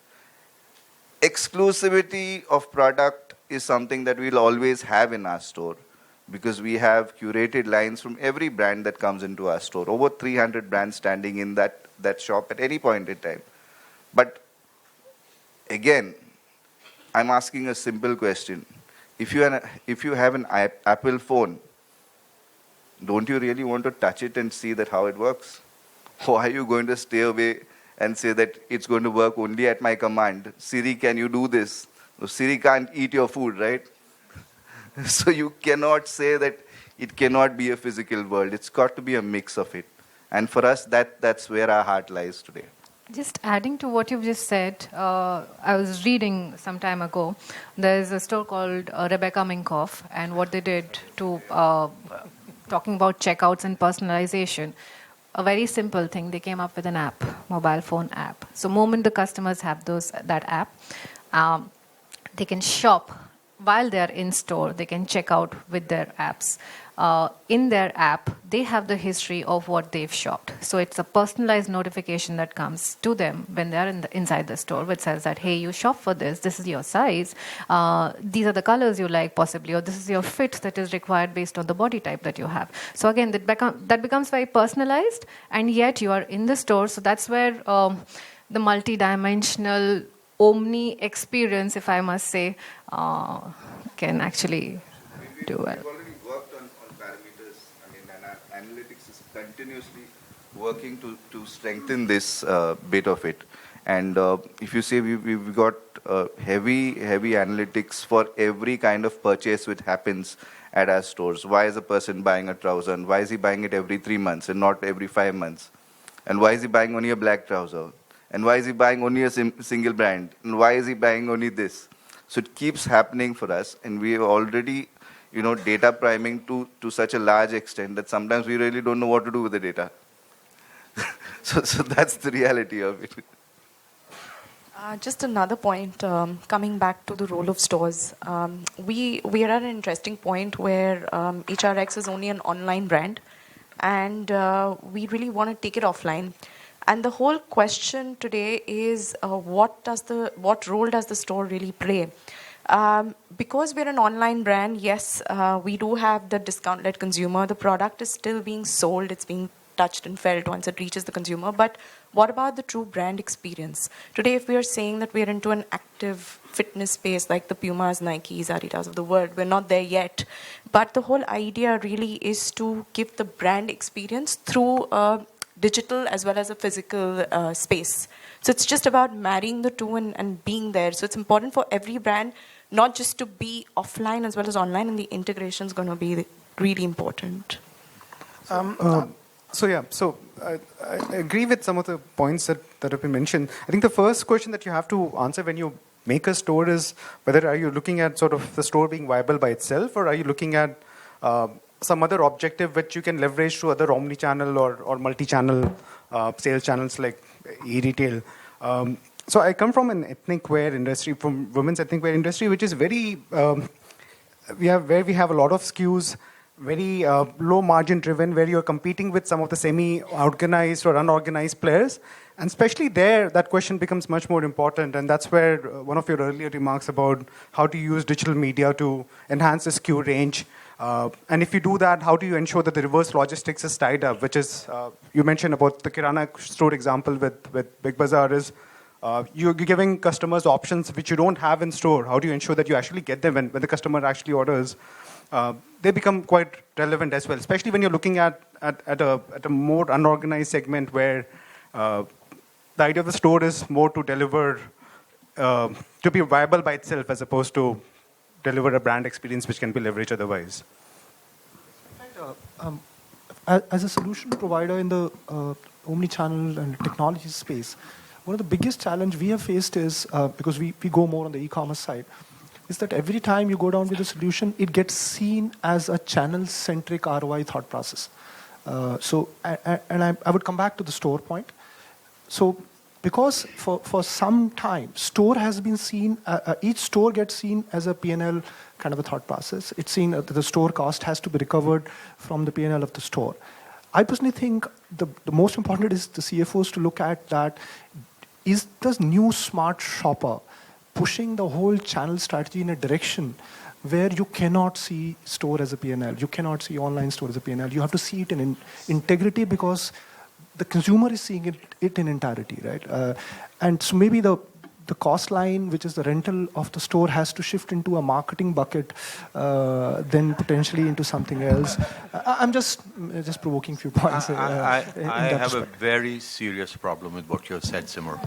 [SPEAKER 14] Exclusivity of product is something that we'll always have in our store because we have curated lines from every brand that comes into our store. Over 300 brands standing in that shop at any point in time. But again, I'm asking a simple question. If you have an Apple phone, don't you really want to touch it and see that how it works? Or are you going to stay away and say that it's going to work only at my command? Siri, can you do this? So Siri can't eat your food, right? So you cannot say that it cannot be a physical world. It's got to be a mix of it. And for us, that's where our heart lies today.
[SPEAKER 9] Just adding to what you've just said, I was reading some time ago, there's a store called Rebecca Minkoff, and what they did to, talking about checkouts and personalization, a very simple thing, they came up with an app, mobile phone app. So moment the customers have that app, they can shop while they're in store, they can check out with their apps. In their app, they have the history of what they've shopped. So it's a personalized notification that comes to them when they're inside the store, which says that, hey, you shop for this is your size, these are the colors you like possibly, or this is your fit that is required based on the body type that you have. So again, that becomes very personalized, and yet you are in the store. So that's where the multi-dimensional omni experience, if I must say, can actually do well.
[SPEAKER 14] We've already worked on parameters. I mean, and our analytics is continuously working to strengthen this bit of it. And if you say we've got heavy analytics for every kind of purchase which happens at our stores. Why is a person buying a trouser? And why is he buying it every 3 months and not every 5 months? And why is he buying only a black trouser? And why is he buying only a single brand? And why is he buying only this? So it keeps happening for us, and we are already, data priming to such a large extent that sometimes we really don't know what to do with the data. so that's the reality of it.
[SPEAKER 11] Just another point, coming back to the role of stores. We are at an interesting point where HRX is only an online brand, and we really want to take it offline. And the whole question today is what role does the store really play? Because we're an online brand, yes, we do have the discount-led consumer. The product is still being sold. It's being touched and felt once it reaches the consumer. But what about the true brand experience? Today, if we are saying that we're into an active fitness space like the Pumas, Nikes, Adidas of the world, we're not there yet. But the whole idea really is to give the brand experience through digital as well as a physical space. So it's just about marrying the two and being there. So it's important for every brand not just to be offline as well as online, and the integration is going to be really important.
[SPEAKER 15] So I agree with some of the points that have been mentioned. I think the first question that you have to answer when you make a store is whether are you looking at sort of the store being viable by itself, or are you looking at some other objective which you can leverage to other omni-channel or multi-channel sales channels like e-retail. So I come from an ethnic wear industry, from women's ethnic wear industry, which is very, we have a lot of SKUs, very low margin driven, where you're competing with some of the semi-organized or unorganized players. And especially there, that question becomes much more important. And that's where one of your earlier remarks about how to use digital media to enhance the SKU range. And if you do that, how do you ensure that the reverse logistics is tied up, which is, you mentioned about the Kirana store example with Big Bazaar is, you're giving customers options which you don't have in store. How do you ensure that you actually get them when the customer actually orders? They become quite relevant as well, especially when you're looking at a more unorganized segment where the idea of the store is more to deliver, to be viable by itself as opposed to deliver a brand experience which can be leveraged otherwise.
[SPEAKER 13] As a solution provider in the omni-channel and technology space, one of the biggest challenge we have faced is, because we go more on the e-commerce side, is that every time you go down with a solution, it gets seen as a channel-centric ROI thought process. I would come back to the store point. So because for some time, store has been seen, each store gets seen as a P&L kind of a thought process. It's seen that the store cost has to be recovered from the P&L of the store. I personally think the most important is the CFOs to look at that. Is this new smart shopper pushing the whole channel strategy in a direction where you cannot see store as a P&L, you cannot see online store as a P&L, you have to see it in integrity because the consumer is seeing it in entirety, right? And so maybe the cost line, which is the rental of the store, has to shift into a marketing bucket, then potentially into something else. I'm just provoking a few points.
[SPEAKER 16] I have a very serious problem with what you have said, Simar.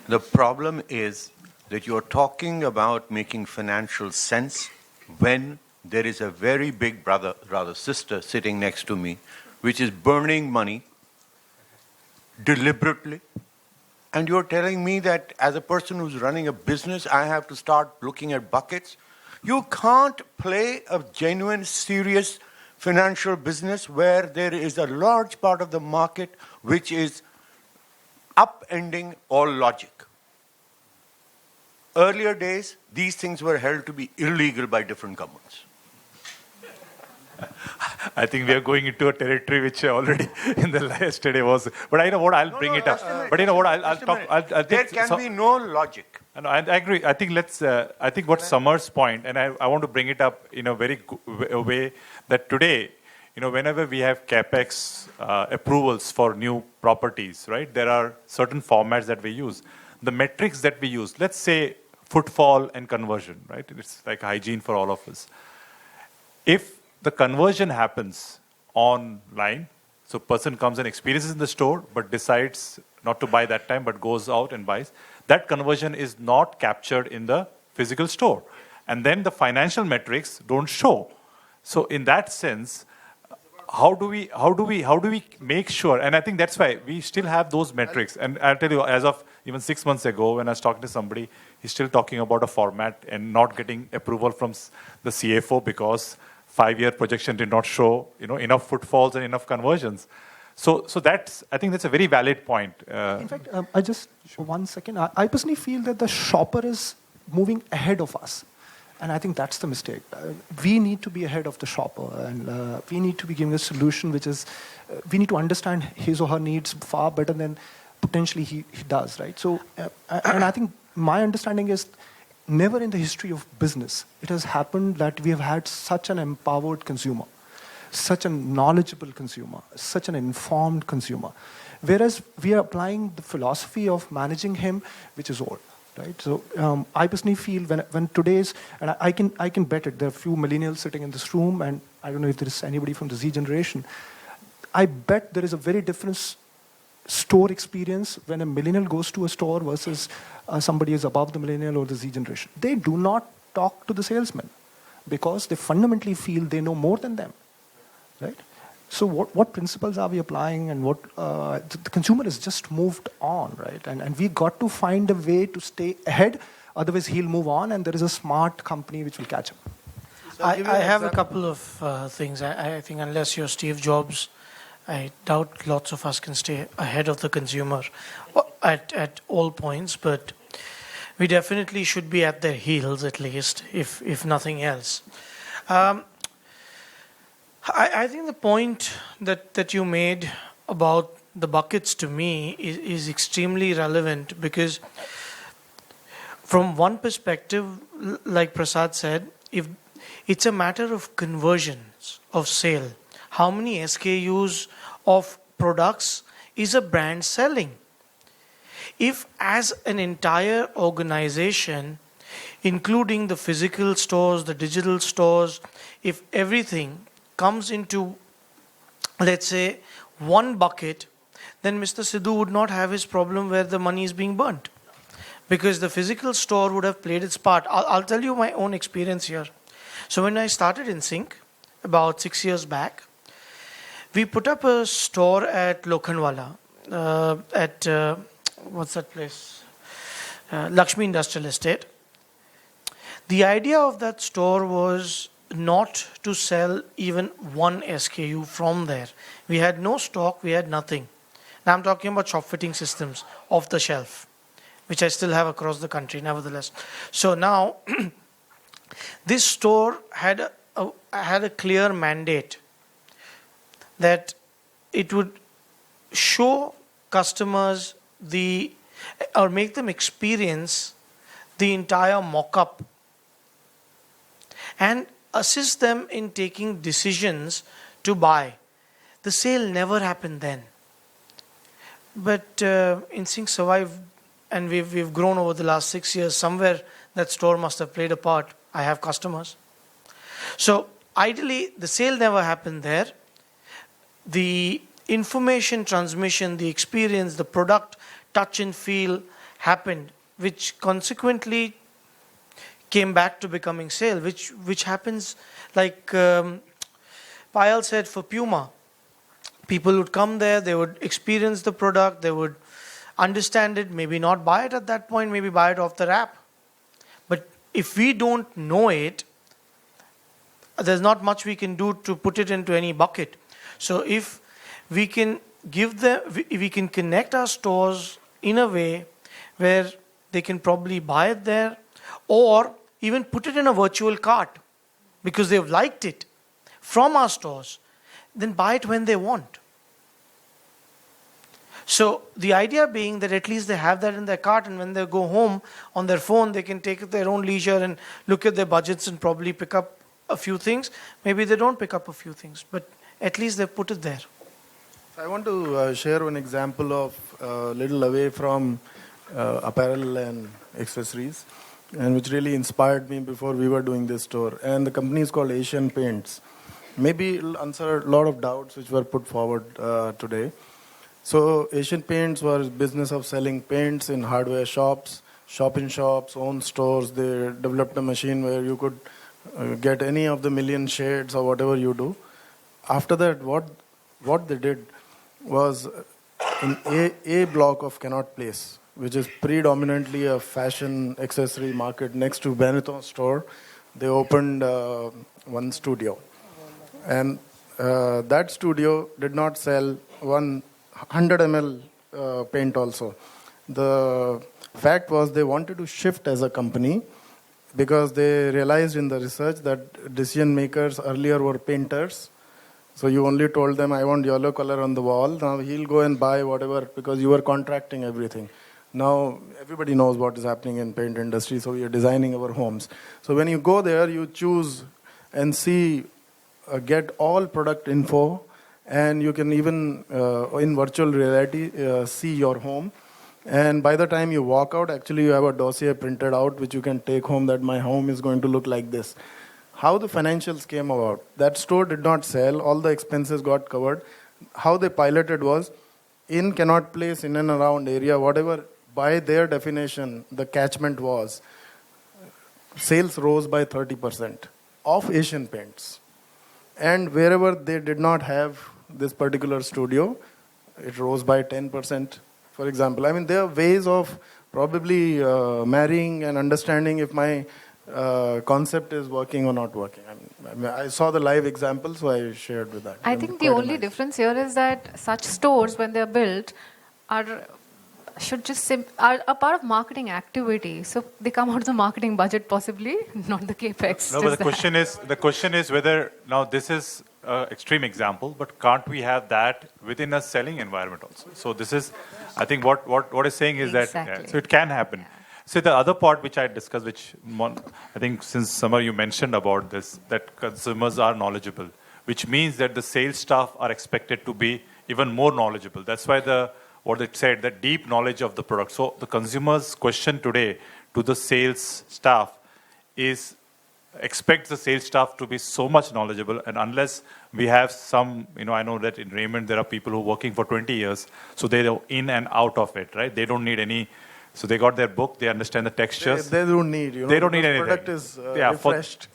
[SPEAKER 16] The problem is that you're talking about making financial sense when there is a very big brother, rather sister, sitting next to me, which is burning money deliberately. And you're telling me that as a person who's running a business, I have to start looking at buckets? You can't play a genuine, serious financial business where there is a large part of the market which is upending all logic. Earlier days, these things were held to be illegal by different governments.
[SPEAKER 3] I think we are going into a territory which already in the yesterday was. But I know what, I'll bring it up. But you know what, I'll talk.
[SPEAKER 16] There can be no logic.
[SPEAKER 3] I agree. I think I think what Samar's point, and I want to bring it up in a very way that today, whenever we have capex approvals for new properties, right? There are certain formats that we use. The metrics that we use, let's say footfall and conversion, right? It's like hygiene for all of us. If the conversion happens online, so person comes and experiences in the store, but decides not to buy that time, but goes out and buys, that conversion is not captured in the physical store. And then the financial metrics don't show. So in that sense, how do we make sure? And I think that's why we still have those metrics. And I'll tell you, as of even 6 months ago, when I was talking to somebody, he's still talking about a format and not getting approval from the CFO because 5-year projection did not show, enough footfalls and enough conversions. So I think that's a very valid point.
[SPEAKER 13] In fact, one second. I personally feel that the shopper is moving ahead of us. And I think that's the mistake. We need to be ahead of the shopper, and we need to be giving a solution which is, we need to understand his or her needs far better than potentially he does, right? So, and I think my understanding is never in the history of business it has happened that we have had such an empowered consumer, such a knowledgeable consumer, such an informed consumer. Whereas we are applying the philosophy of managing him, which is old. Right? So I personally feel when today's, and I can bet it, there are a few millennials sitting in this room, and I don't know if there is anybody from the Z generation. I bet there is a very different store experience when a millennial goes to a store versus somebody is above the millennial or the Z generation. They do not talk to the salesman because they fundamentally feel they know more than them, right? So what principles are we applying, and what the consumer has just moved on, right? And we got to find a way to stay ahead, otherwise he'll move on and there is a smart company which will catch him.
[SPEAKER 2] I have a couple of things. I think unless you're Steve Jobs, I doubt lots of us can stay ahead of the consumer at all points, but we definitely should be at their heels at least, if nothing else. I think the point that you made about the buckets to me is extremely relevant, because from one perspective, like Prasad said, if it's a matter of conversions of sale, how many SKUs of products is a brand selling? If as an entire organization, including the physical stores, the digital stores, if everything comes into, let's say, one bucket, then Mr. Sidhu would not have his problem where the money is being burnt, because the physical store would have played its part. I'll tell you my own experience here. So when I started in Sync about 6 years back, we put up a store at Lokhandwala, what's that place? Lakshmi Industrial Estate. The idea of that store was not to sell even one SKU from there. We had no stock, we had nothing. Now I'm talking about shop fitting systems off the shelf, which I still have across the country nevertheless. So now, this store had a clear mandate that it would show customers or make them experience the entire mock-up and assist them in taking decisions to buy. The sale never happened then. But InSync survived, and we've grown over the last 6 years. Somewhere that store must have played a part. I have customers. So ideally, the sale never happened there. The information transmission, the experience, the product touch and feel happened, which consequently came back to becoming sale, which happens, like Payal said, for Puma. People would come there, they would experience the product, they would understand it, maybe not buy it at that point, maybe buy it off the app. But if we don't know it, there's not much we can do to put it into any bucket. So if we can we can connect our stores in a way where they can probably buy it there, or even put it in a virtual cart because they've liked it from our stores, then buy it when they want. So the idea being that at least they have that in their cart, and when they go home on their phone, they can take their own leisure and look at their budgets and probably pick up a few things. Maybe they don't pick up a few things, but at least they put it there.
[SPEAKER 6] I want to share one example of a little away from apparel and accessories, and which really inspired me before we were doing this store. And the company is called Asian Paints. Maybe it'll answer a lot of doubts which were put forward today. So Asian Paints was business of selling paints in hardware shops, shop-in-shops, own stores. They developed a machine where you could get any of the million shades or whatever you do. After that, what they did was in A block of Cannot Place, which is predominantly a fashion accessory market next to Benetton store, they opened one studio. And that studio did not sell 100 ml paint also. The fact was they wanted to shift as a company because they realized in the research that decision makers earlier were painters. So you only told them, I want yellow color on the wall. Now he'll go and buy whatever because you were contracting everything. Now everybody knows what is happening in paint industry, so we are designing our homes. So when you go there, you choose and see, get all product info, and you can even in virtual reality see your home. And by the time you walk out, actually you have a dossier printed out which you can take home that my home is going to look like this. How the financials came about, that store did not sell, all the expenses got covered. How they piloted was, in cannot place, in and around area, whatever by their definition the catchment was, sales rose by 30% of Asian Paints. And wherever they did not have this particular studio, it rose by 10%, for example. I mean, there are ways of probably marrying and understanding if my concept is working or not working. I mean, I saw the live example, so I shared with that.
[SPEAKER 9] I think the only difference here is that such stores, when they're built, are a part of marketing activity. So they come out of the marketing budget, possibly, not the capex.
[SPEAKER 3] No, but the question is whether now this is an extreme example, but can't we have that within a selling environment also? So this is, I think what is saying is that so it can happen. Yeah. So the other part which I discussed, which I think since Samar you mentioned about this, that consumers are knowledgeable, which means that the sales staff are expected to be even more knowledgeable. That's why what it said, the deep knowledge of the product. So the consumer's question today to the sales staff is, expect the sales staff to be so much knowledgeable, and unless we have some, I know that in Raymond there are people who are working for 20 years, so they're in and out of it, right? They don't need any. So they got their book, they understand the textures.
[SPEAKER 6] They don't need,
[SPEAKER 3] they don't need anything.
[SPEAKER 6] The product is refreshed.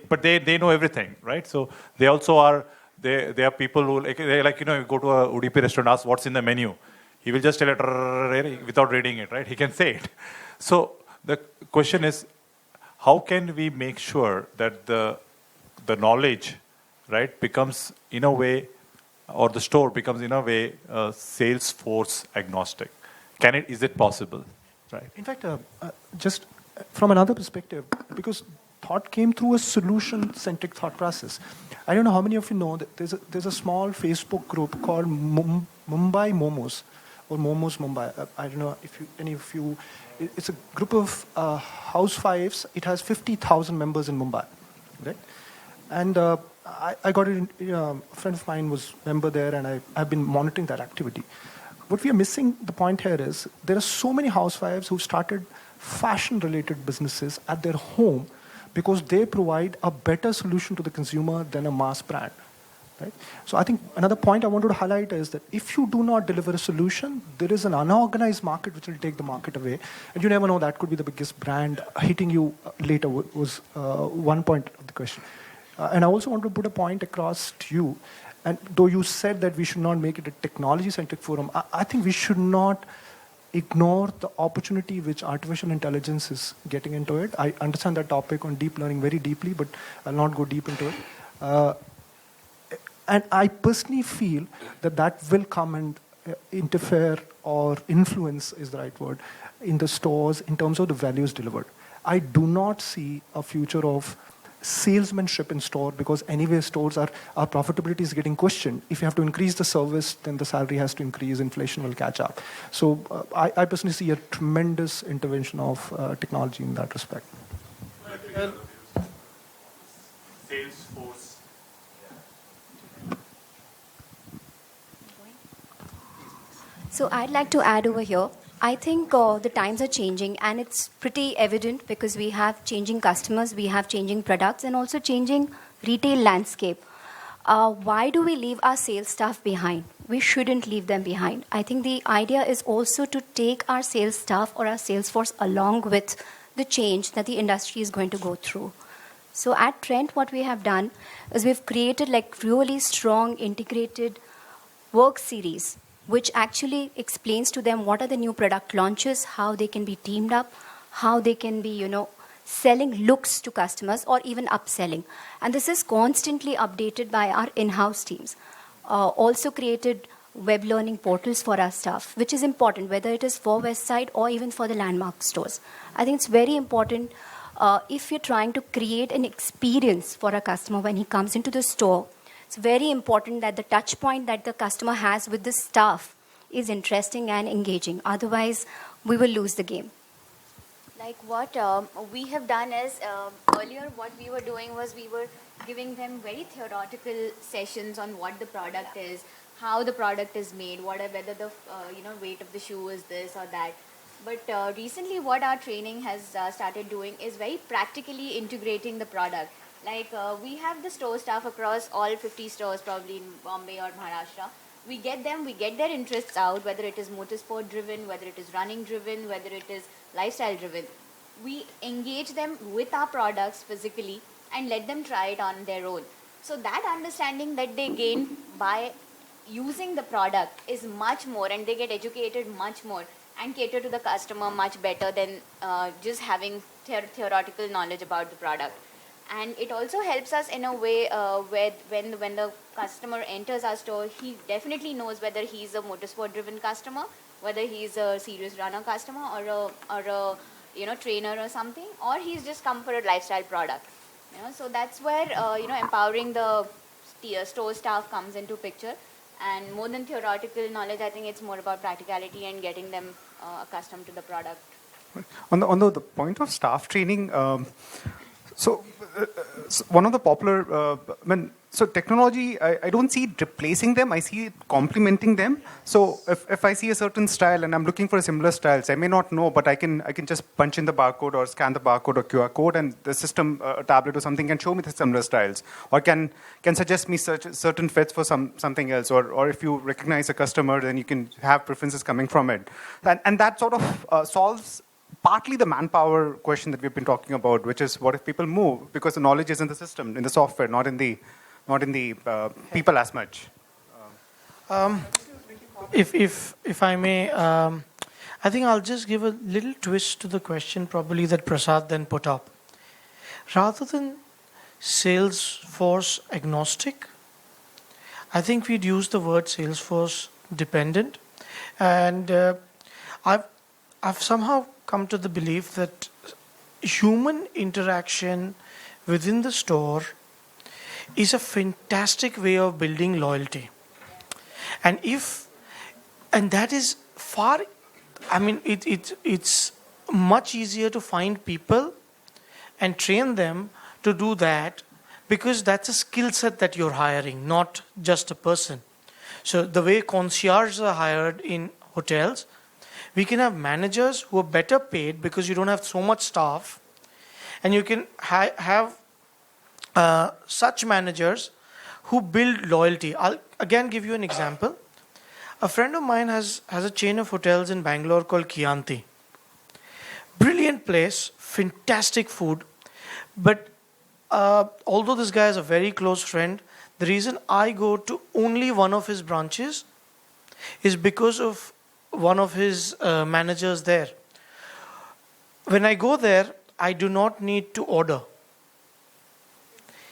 [SPEAKER 3] But they know everything, right? So they also are, they are people who, you go to a Udupi restaurant, ask what's in the menu. He will just tell it without reading it, right? He can say it. So the question is, how can we make sure that the knowledge, right, becomes in a way, or the store becomes in a way, sales force agnostic? Is it possible? Right.
[SPEAKER 13] In fact, just from another perspective, because thought came through a solution-centric thought process. I don't know how many of you know that there's a small Facebook group called Mumbai Momos, or Momos Mumbai. I don't know if any of you. It's a group of housewives. It has 50,000 members in Mumbai, right? And I got it. A friend of mine was a member there, and I've been monitoring that activity. What we are missing, the point here is, there are so many housewives who started fashion-related businesses at their home because they provide a better solution to the consumer than a mass brand. Right? So I think another point I wanted to highlight is that if you do not deliver a solution, there is an unorganized market which will take the market away. And you never know, that could be the biggest brand hitting you later, was one point of the question. And I also want to put a point across to you. And though you said that we should not make it a technology-centric forum, I think we should not ignore the opportunity which artificial intelligence is getting into it. I understand that topic on deep learning very deeply, but I'll not go deep into it. And I personally feel that will come and interfere, or influence is the right word, in the stores in terms of the values delivered. I do not see a future of salesmanship in store, because anyway stores our profitability is getting questioned. If you have to increase the service, then the salary has to increase, inflation will catch up. So I personally see a tremendous intervention of technology in that respect.
[SPEAKER 3] Salesforce.
[SPEAKER 17] So I'd like to add over here. I think the times are changing, and it's pretty evident because we have changing customers, we have changing products, and also changing retail landscape. Why do we leave our sales staff behind? We shouldn't leave them behind. I think the idea is also to take our sales staff or our sales force along with the change that the industry is going to go through. So at Trent, what we have done is we've created really strong integrated work series, which actually explains to them what are the new product launches, how they can be teamed up, how they can be, selling looks to customers or even upselling. And this is constantly updated by our in-house teams. Also created web learning portals for our staff, which is important, whether it is for Westside or even for the landmark stores. I think it's very important if you're trying to create an experience for a customer when he comes into the store, it's very important that the touch point that the customer has with the staff is interesting and engaging. Otherwise, we will lose the game.
[SPEAKER 8] Like what we have done is, earlier what we were doing was we were giving them very theoretical sessions on what the product is, how the product is made, whether the weight of the shoe is this or that. But recently what our training has started doing is very practically integrating the product. Like we have the store staff across all 50 stores probably in Bombay or Maharashtra. We get their interests out, whether it is motorsport driven, whether it is running driven, whether it is lifestyle driven. We engage them with our products physically and let them try it on their own. So that understanding that they gain by using the product is much more, and they get educated much more and cater to the customer much better than just having theoretical knowledge about the product. And it also helps us in a way where when the customer enters our store, he definitely knows whether he's a motorsport driven customer, whether he's a serious runner customer or a trainer or something, or he's just come for a lifestyle product. So that's where empowering the store staff comes into picture. And more than theoretical knowledge, I think it's more about practicality and getting them accustomed to the product.
[SPEAKER 15] On the point of staff training, so one of the popular, so technology, I don't see it replacing them, I see it complementing them. So if I see a certain style and I'm looking for a similar styles, I may not know, but I can just punch in the barcode or scan the barcode or QR code, and the system, a tablet or something, can show me the similar styles, or can suggest me certain fits for something else, or if you recognize a customer, then you can have preferences coming from it. And that sort of solves partly the manpower question that we've been talking about, which is what if people move, because the knowledge is in the system, in the software, not in the people as much.
[SPEAKER 2] If I may, I think I'll just give a little twist to the question probably that Prasad then put up. Rather than Salesforce agnostic, I think we'd use the word Salesforce dependent. And I've somehow come to the belief that human interaction within the store is a fantastic way of building loyalty. And that is far, it's much easier to find people and train them to do that, because that's a skill set that you're hiring, not just a person. So the way concierges are hired in hotels, we can have managers who are better paid because you don't have so much staff, and you can have such managers who build loyalty. I'll again give you an example. A friend of mine has a chain of hotels in Bangalore called Chianti. Brilliant place, fantastic food. But although this guy is a very close friend, the reason I go to only one of his branches is because of one of his managers there. When I go there, I do not need to order.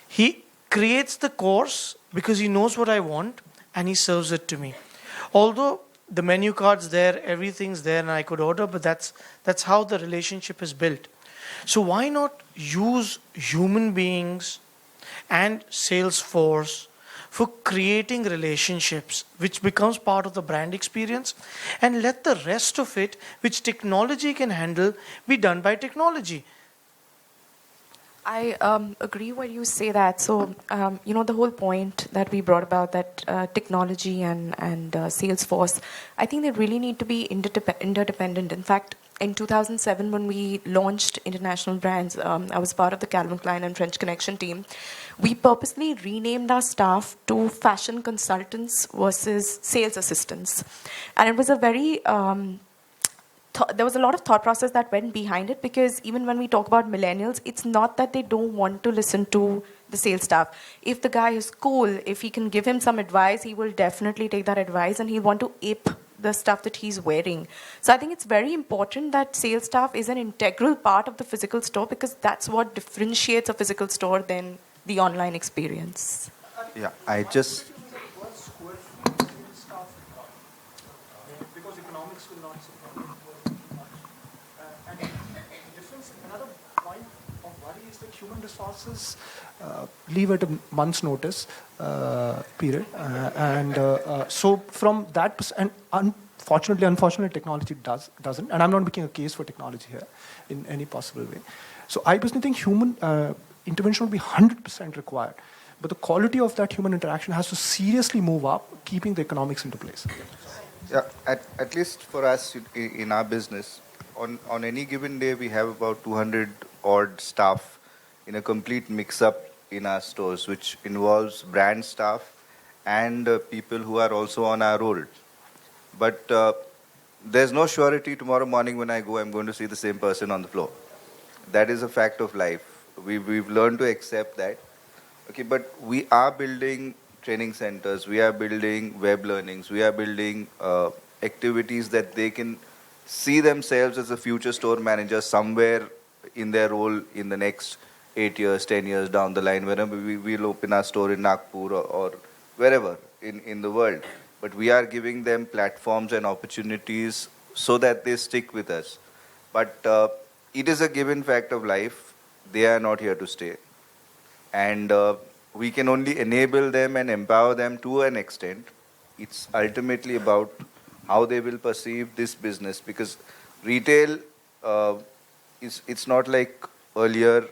[SPEAKER 2] He creates the course because he knows what I want and he serves it to me. Although the menu card's there, everything's there and I could order, but that's how the relationship is built. So why not use human beings and Salesforce for creating relationships, which becomes part of the brand experience, and let the rest of it, which technology can handle, be done by technology.
[SPEAKER 11] I agree when you say that. So, the whole point that we brought about that technology and Salesforce, I think they really need to be interdependent. In fact, in 2007, when we launched international brands, I was part of the Calvin Klein and French Connection team. We purposely renamed our staff to fashion consultants versus sales assistants. And it was a very... there was a lot of thought process that went behind it, because even when we talk about millennials, it's not that they don't want to listen to the sales staff. If the guy is cool, if he can give him some advice, he will definitely take that advice and he'll want to ape the stuff that he's wearing. So I think it's very important that sales staff is an integral part of the physical store, because that's what differentiates a physical store than the online experience.
[SPEAKER 14] Yeah, I just...
[SPEAKER 13] Because economics will not support it. And difference, another point aspect, human resources leave at a month's notice period. So from that, and unfortunately, technology doesn't. And I'm not making a case for technology here in any possible way. So I personally think human intervention will be 100% required. But the quality of that human interaction has to seriously move up, keeping the economics into place.
[SPEAKER 14] Yeah, at least for us in our business, on any given day we have about 200 odd staff in a complete mix-up in our stores, which involves brand staff and people who are also on our roll. But there's no surety tomorrow morning when I go, I'm going to see the same person on the floor. That is a fact of life. We've learned to accept that. Okay, but we are building training centers, we are building web learnings, we are building activities that they can see themselves as a future store manager somewhere in their role in the next 8 years, 10 years down the line, whenever we will open our store in Nagpur or wherever in the world. But we are giving them platforms and opportunities so that they stick with us. But it is a given fact of life, they are not here to stay. And we can only enable them and empower them to an extent. It's ultimately about how they will perceive this business, because retail it's not like earlier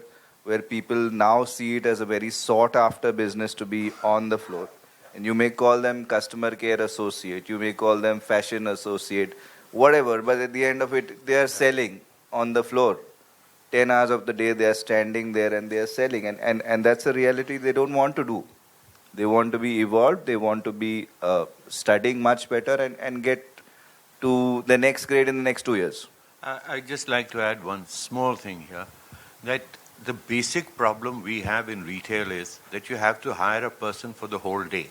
[SPEAKER 14] where people now see it as a very sought after business to be on the floor. And you may call them customer care associate, you may call them fashion associate, whatever, but at the end of it, they are selling on the floor. 10 hours of the day they are standing there and they are selling, and that's a reality they don't want to do. They want to be evolved, they want to be studying much better and get to the next grade in the next 2 years.
[SPEAKER 16] I'd just like to add one small thing here, that the basic problem we have in retail is that you have to hire a person for the whole day.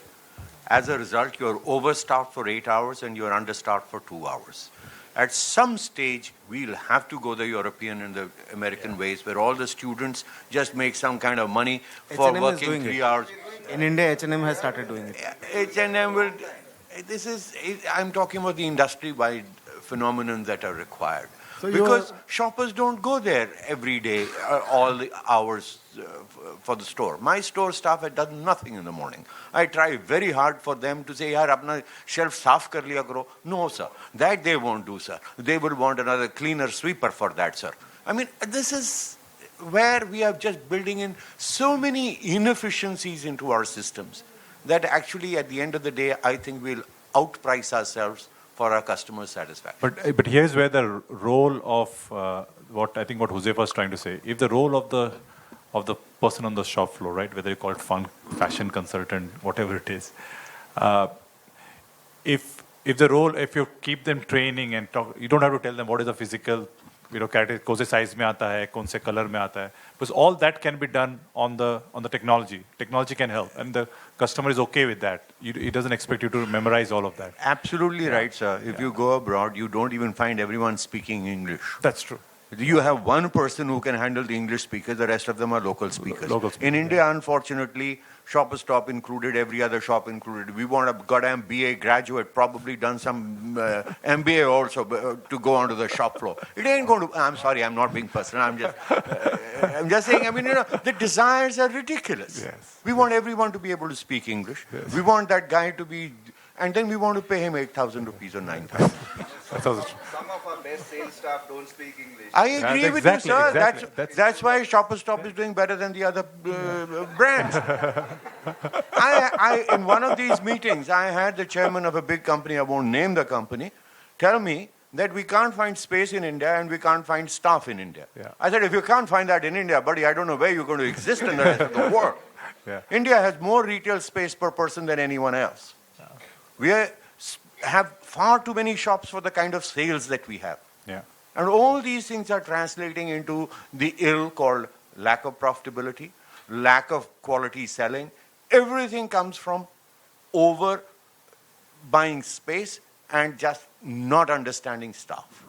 [SPEAKER 16] As a result, you're overstaffed for 8 hours and you're understaffed for 2 hours. At some stage, we'll have to go the European and the American ways, where all the students just make some kind of money for
[SPEAKER 12] H&M is
[SPEAKER 16] working
[SPEAKER 12] doing
[SPEAKER 16] 3
[SPEAKER 12] it.
[SPEAKER 16] hours.
[SPEAKER 12] In India, H&M has started doing it.
[SPEAKER 16] H&M will, I'm talking about the industry-wide phenomenon that are required.
[SPEAKER 13] So
[SPEAKER 16] because shoppers don't go there every day, all the hours for the store. My store staff had done nothing in the morning. I try very hard for them to say, yaar, apna shelf saaf kar liya karo. No, sir. That they won't do, sir. They will want another cleaner sweeper for that, sir. I mean, this is where we are just building in so many inefficiencies into our systems that actually at the end of the day, I think we'll outprice ourselves for our customer satisfaction.
[SPEAKER 18] But here's where the role of what Jose was trying to say. If the role of the person on the shop floor, right, whether you call it fashion consultant, whatever it is, if you keep them training and talk, you don't have to tell them what is the physical, character, kaun se size mein aata hai, kaun se color mein aata hai, because all that can be done on the technology. Technology can help, and the customer is okay with that. He doesn't expect you to memorize all of that.
[SPEAKER 16] Absolutely right, sir. If you go abroad, you don't even find everyone speaking English.
[SPEAKER 18] That's true.
[SPEAKER 16] You have one person who can handle the English speakers, the rest of them are local speakers. In India, unfortunately, Shoppers Stop included, every other shop included. We want a goddamn BA graduate, probably done some MBA also to go onto the shop floor. It ain't going to, I'm sorry, I'm not being personal, I'm just saying, the desires are ridiculous.
[SPEAKER 18] Yes.
[SPEAKER 16] We want everyone to be able to speak English. Yes. We want that guy to be, and then we want to pay him 8,000 rupees or 9,000.
[SPEAKER 14] Some of our best sales staff don't speak English.
[SPEAKER 16] I agree with you, sir. Exactly. That's why Shoppers Stop is doing better than the other brands. In one of these meetings, I had the chairman of a big company, I won't name the company, tell me that we can't find space in India and we can't find staff in India.
[SPEAKER 18] Yeah.
[SPEAKER 16] I said, if you can't find that in India, buddy, I don't know where you're going to exist in the rest of the world.
[SPEAKER 18] Yeah.
[SPEAKER 16] India has more retail space per person than anyone else. We have far too many shops for the kind of sales that we have.
[SPEAKER 18] Yeah.
[SPEAKER 16] And all these things are translating into the ill called lack of profitability, lack of quality selling. Everything comes from over buying space and just not understanding stuff.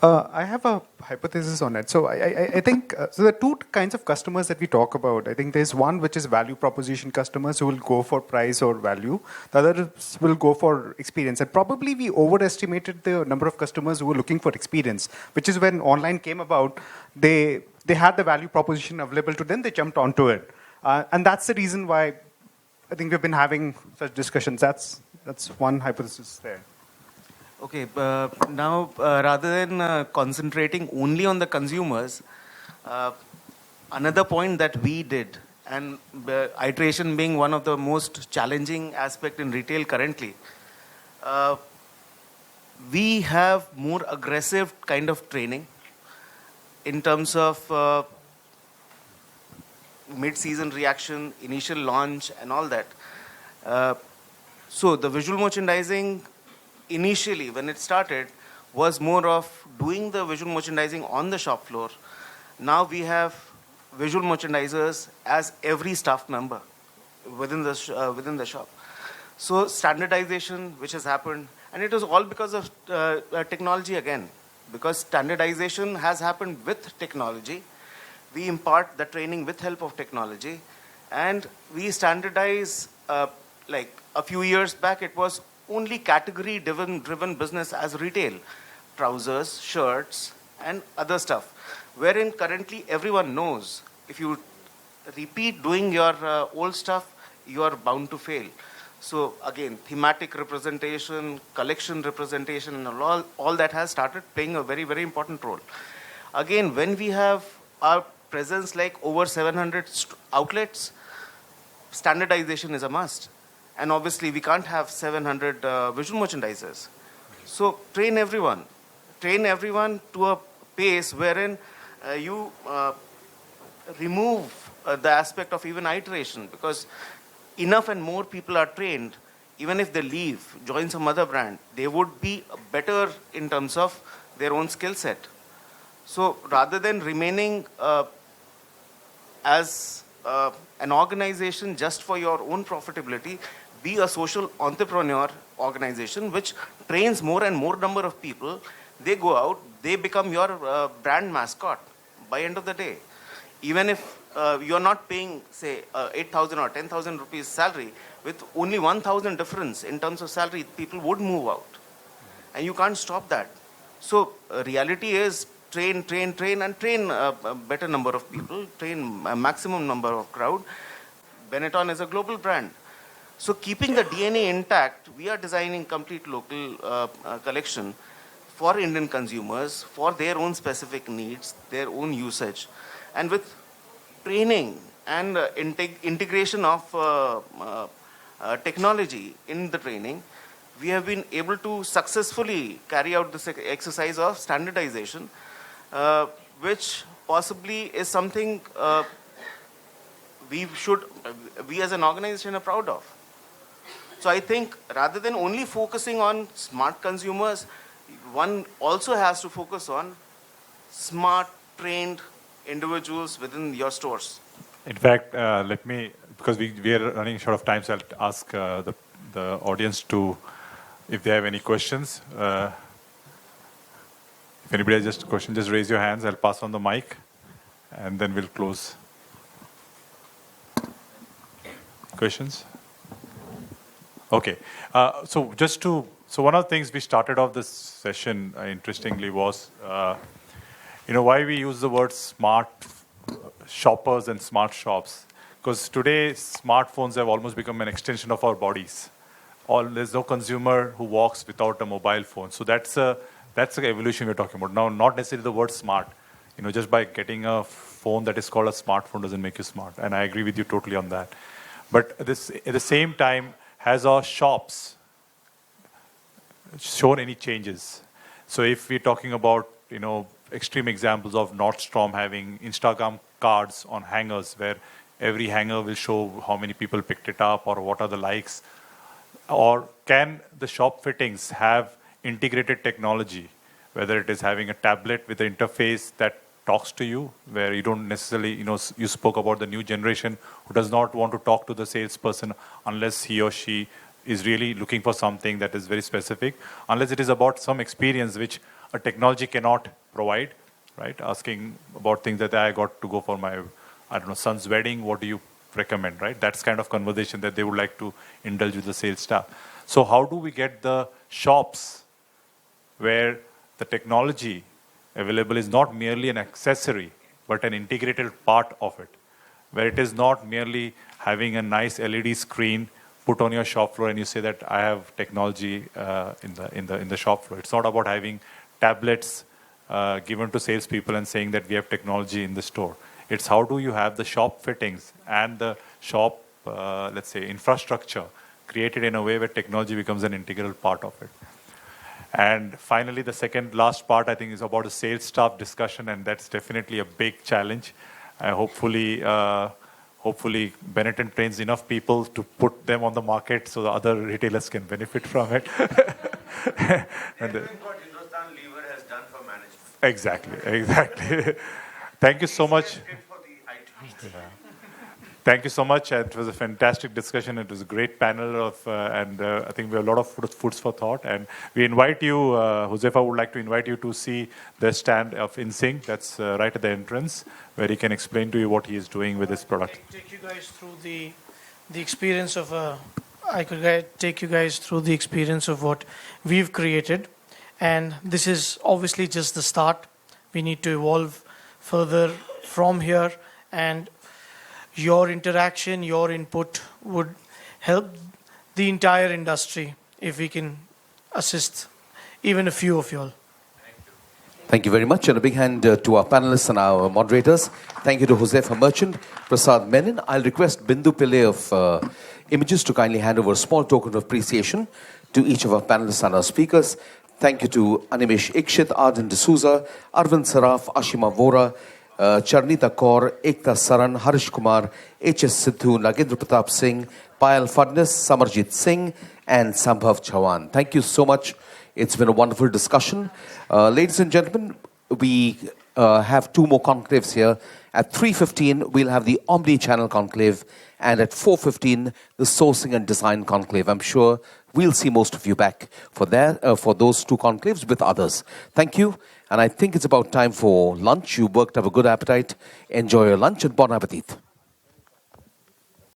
[SPEAKER 15] I have a hypothesis on it. So I think so there are two kinds of customers that we talk about. I think there's one which is value proposition customers who will go for price or value. The others will go for experience. And probably we overestimated the number of customers who were looking for experience, which is when online came about. They had the value proposition available to them. They jumped onto it, and that's the reason why I think we've been having such discussions. That's one hypothesis there.
[SPEAKER 12] Okay, now rather than concentrating only on the consumers, another point that we did, and iteration being one of the most challenging aspect in retail currently, we have more aggressive kind of training in terms of mid-season reaction, initial launch, and all that. So the visual merchandising initially, when it started, was more of doing the visual merchandising on the shop floor. Now we have visual merchandisers as every staff member within the shop. So standardization, which has happened, and it was all because of technology again. Because standardization has happened with technology, we impart the training with help of technology, and we standardize. Like a few years back, it was only category-driven business as retail, trousers, shirts, and other stuff. Wherein currently everyone knows if you repeat doing your old stuff, you are bound to fail. So again, thematic representation, collection representation, and all that has started playing a very, very important role. Again, when we have our presence like over 700 outlets, standardization is a must. And obviously, we can't have 700 visual merchandisers. So train everyone to a pace wherein you remove the aspect of even iteration, because enough and more people are trained, even if they leave, join some other brand, they would be better in terms of their own skill set. So rather than remaining as an organization just for your own profitability, be a social entrepreneur organization which trains more and more number of people. They go out, they become your brand mascot by end of the day. Even if you're not paying, say, 8,000 or 10,000 rupees salary, with only 1,000 difference in terms of salary, people would move out. And you can't stop that. So reality is train, and train a better number of people, train a maximum number of crowd. Benetton is a global brand. So keeping the DNA intact, we are designing complete local collection for Indian consumers, for their own specific needs, their own usage. And with training and integration of technology in the training, we have been able to successfully carry out this exercise of standardization, which possibly is something we as an organization are proud of. So I think rather than only focusing on smart consumers, one also has to focus on smart, trained individuals within your stores.
[SPEAKER 18] In fact, let me, because we are running short of time, so I'll ask the audience to, if they have any questions. If anybody has just a question, just raise your hands. I'll pass on the mic, and then we'll close. Questions? Okay. So one of the things we started off this session, interestingly, was, why we use the word smart shoppers and smart shops. Because today, smartphones have almost become an extension of our bodies. There's no consumer who walks without a mobile phone. So that's the evolution we're talking about. Now, not necessarily the word smart. Just by getting a phone that is called a smartphone doesn't make you smart. And I agree with you totally on that. But at the same time, has our shops shown any changes? So if we're talking about, extreme examples of Nordstrom having Instagram cards on hangers, where every hanger will show how many people picked it up or what are the likes. Or can the shop fittings have integrated technology, whether it is having a tablet with an interface that talks to you, where you don't necessarily, you spoke about the new generation who does not want to talk to the salesperson unless he or she is really looking for something that is very specific, unless it is about some experience which a technology cannot provide, right? Asking about things that I got to go for my, I don't know, son's wedding, what do you recommend, right? That's kind of conversation that they would like to indulge with the sales staff. So how do we get the shops where the technology available is not merely an accessory, but an integrated part of it, where it is not merely having a nice LED screen put on your shop floor and you say that I have technology in the shop floor. It's not about having tablets given to salespeople and saying that we have technology in the store. It's how do you have the shop fittings and the shop, let's say, infrastructure created in a way where technology becomes an integral part of it. And finally, the second last part, I think, is about the sales staff discussion, and that's definitely a big challenge. Hopefully, Benetton trains enough people to put them on the market so the other retailers can benefit from it. And
[SPEAKER 4] what Hindustan Lever has done for management.
[SPEAKER 18] Exactly. Thank you so much. Thank you so much. It was a fantastic discussion. It was a great panel of, and I think we have a lot of foods for thought. And we invite you, Josefa would like to invite you to see the stand of InSync. That's right at the entrance, where he can explain to you what he is doing with this product.
[SPEAKER 2] Take you guys through the experience of I could take you guys through the experience of what we've created, and this is obviously just the start. We need to evolve further from here, and your interaction, your input would help the entire industry if we can assist even a few of y'all.
[SPEAKER 10] Thank you very much, and a big hand to our panelists and our moderators. Thank you to Josefa Merchant, Prasad Menon. I'll request Bindu Pillai of Images to kindly hand over a small token of appreciation to each of our panelists and our speakers. Thank you to Animesh Ikshit, Arden D'Souza, Arvind Saraf, Ashima Vora, Charnita Kaur, Ekta Saran, Harish Kumar, H.S. Sidhu, Nagendra Pratap Singh, Payal Fadnis, Samarjit Singh, and Sambhav Chauhan. Thank you so much. It's been a wonderful discussion. Ladies and gentlemen, we have two more conclaves here. At 3:15, we'll have the Omni-Channel Conclave, and at 4:15, the Sourcing and Design Conclave. I'm sure we'll see most of you back for those two conclaves with others. Thank you. And I think it's about time for lunch. You worked up a good appetite. Enjoy your lunch and bon appetit.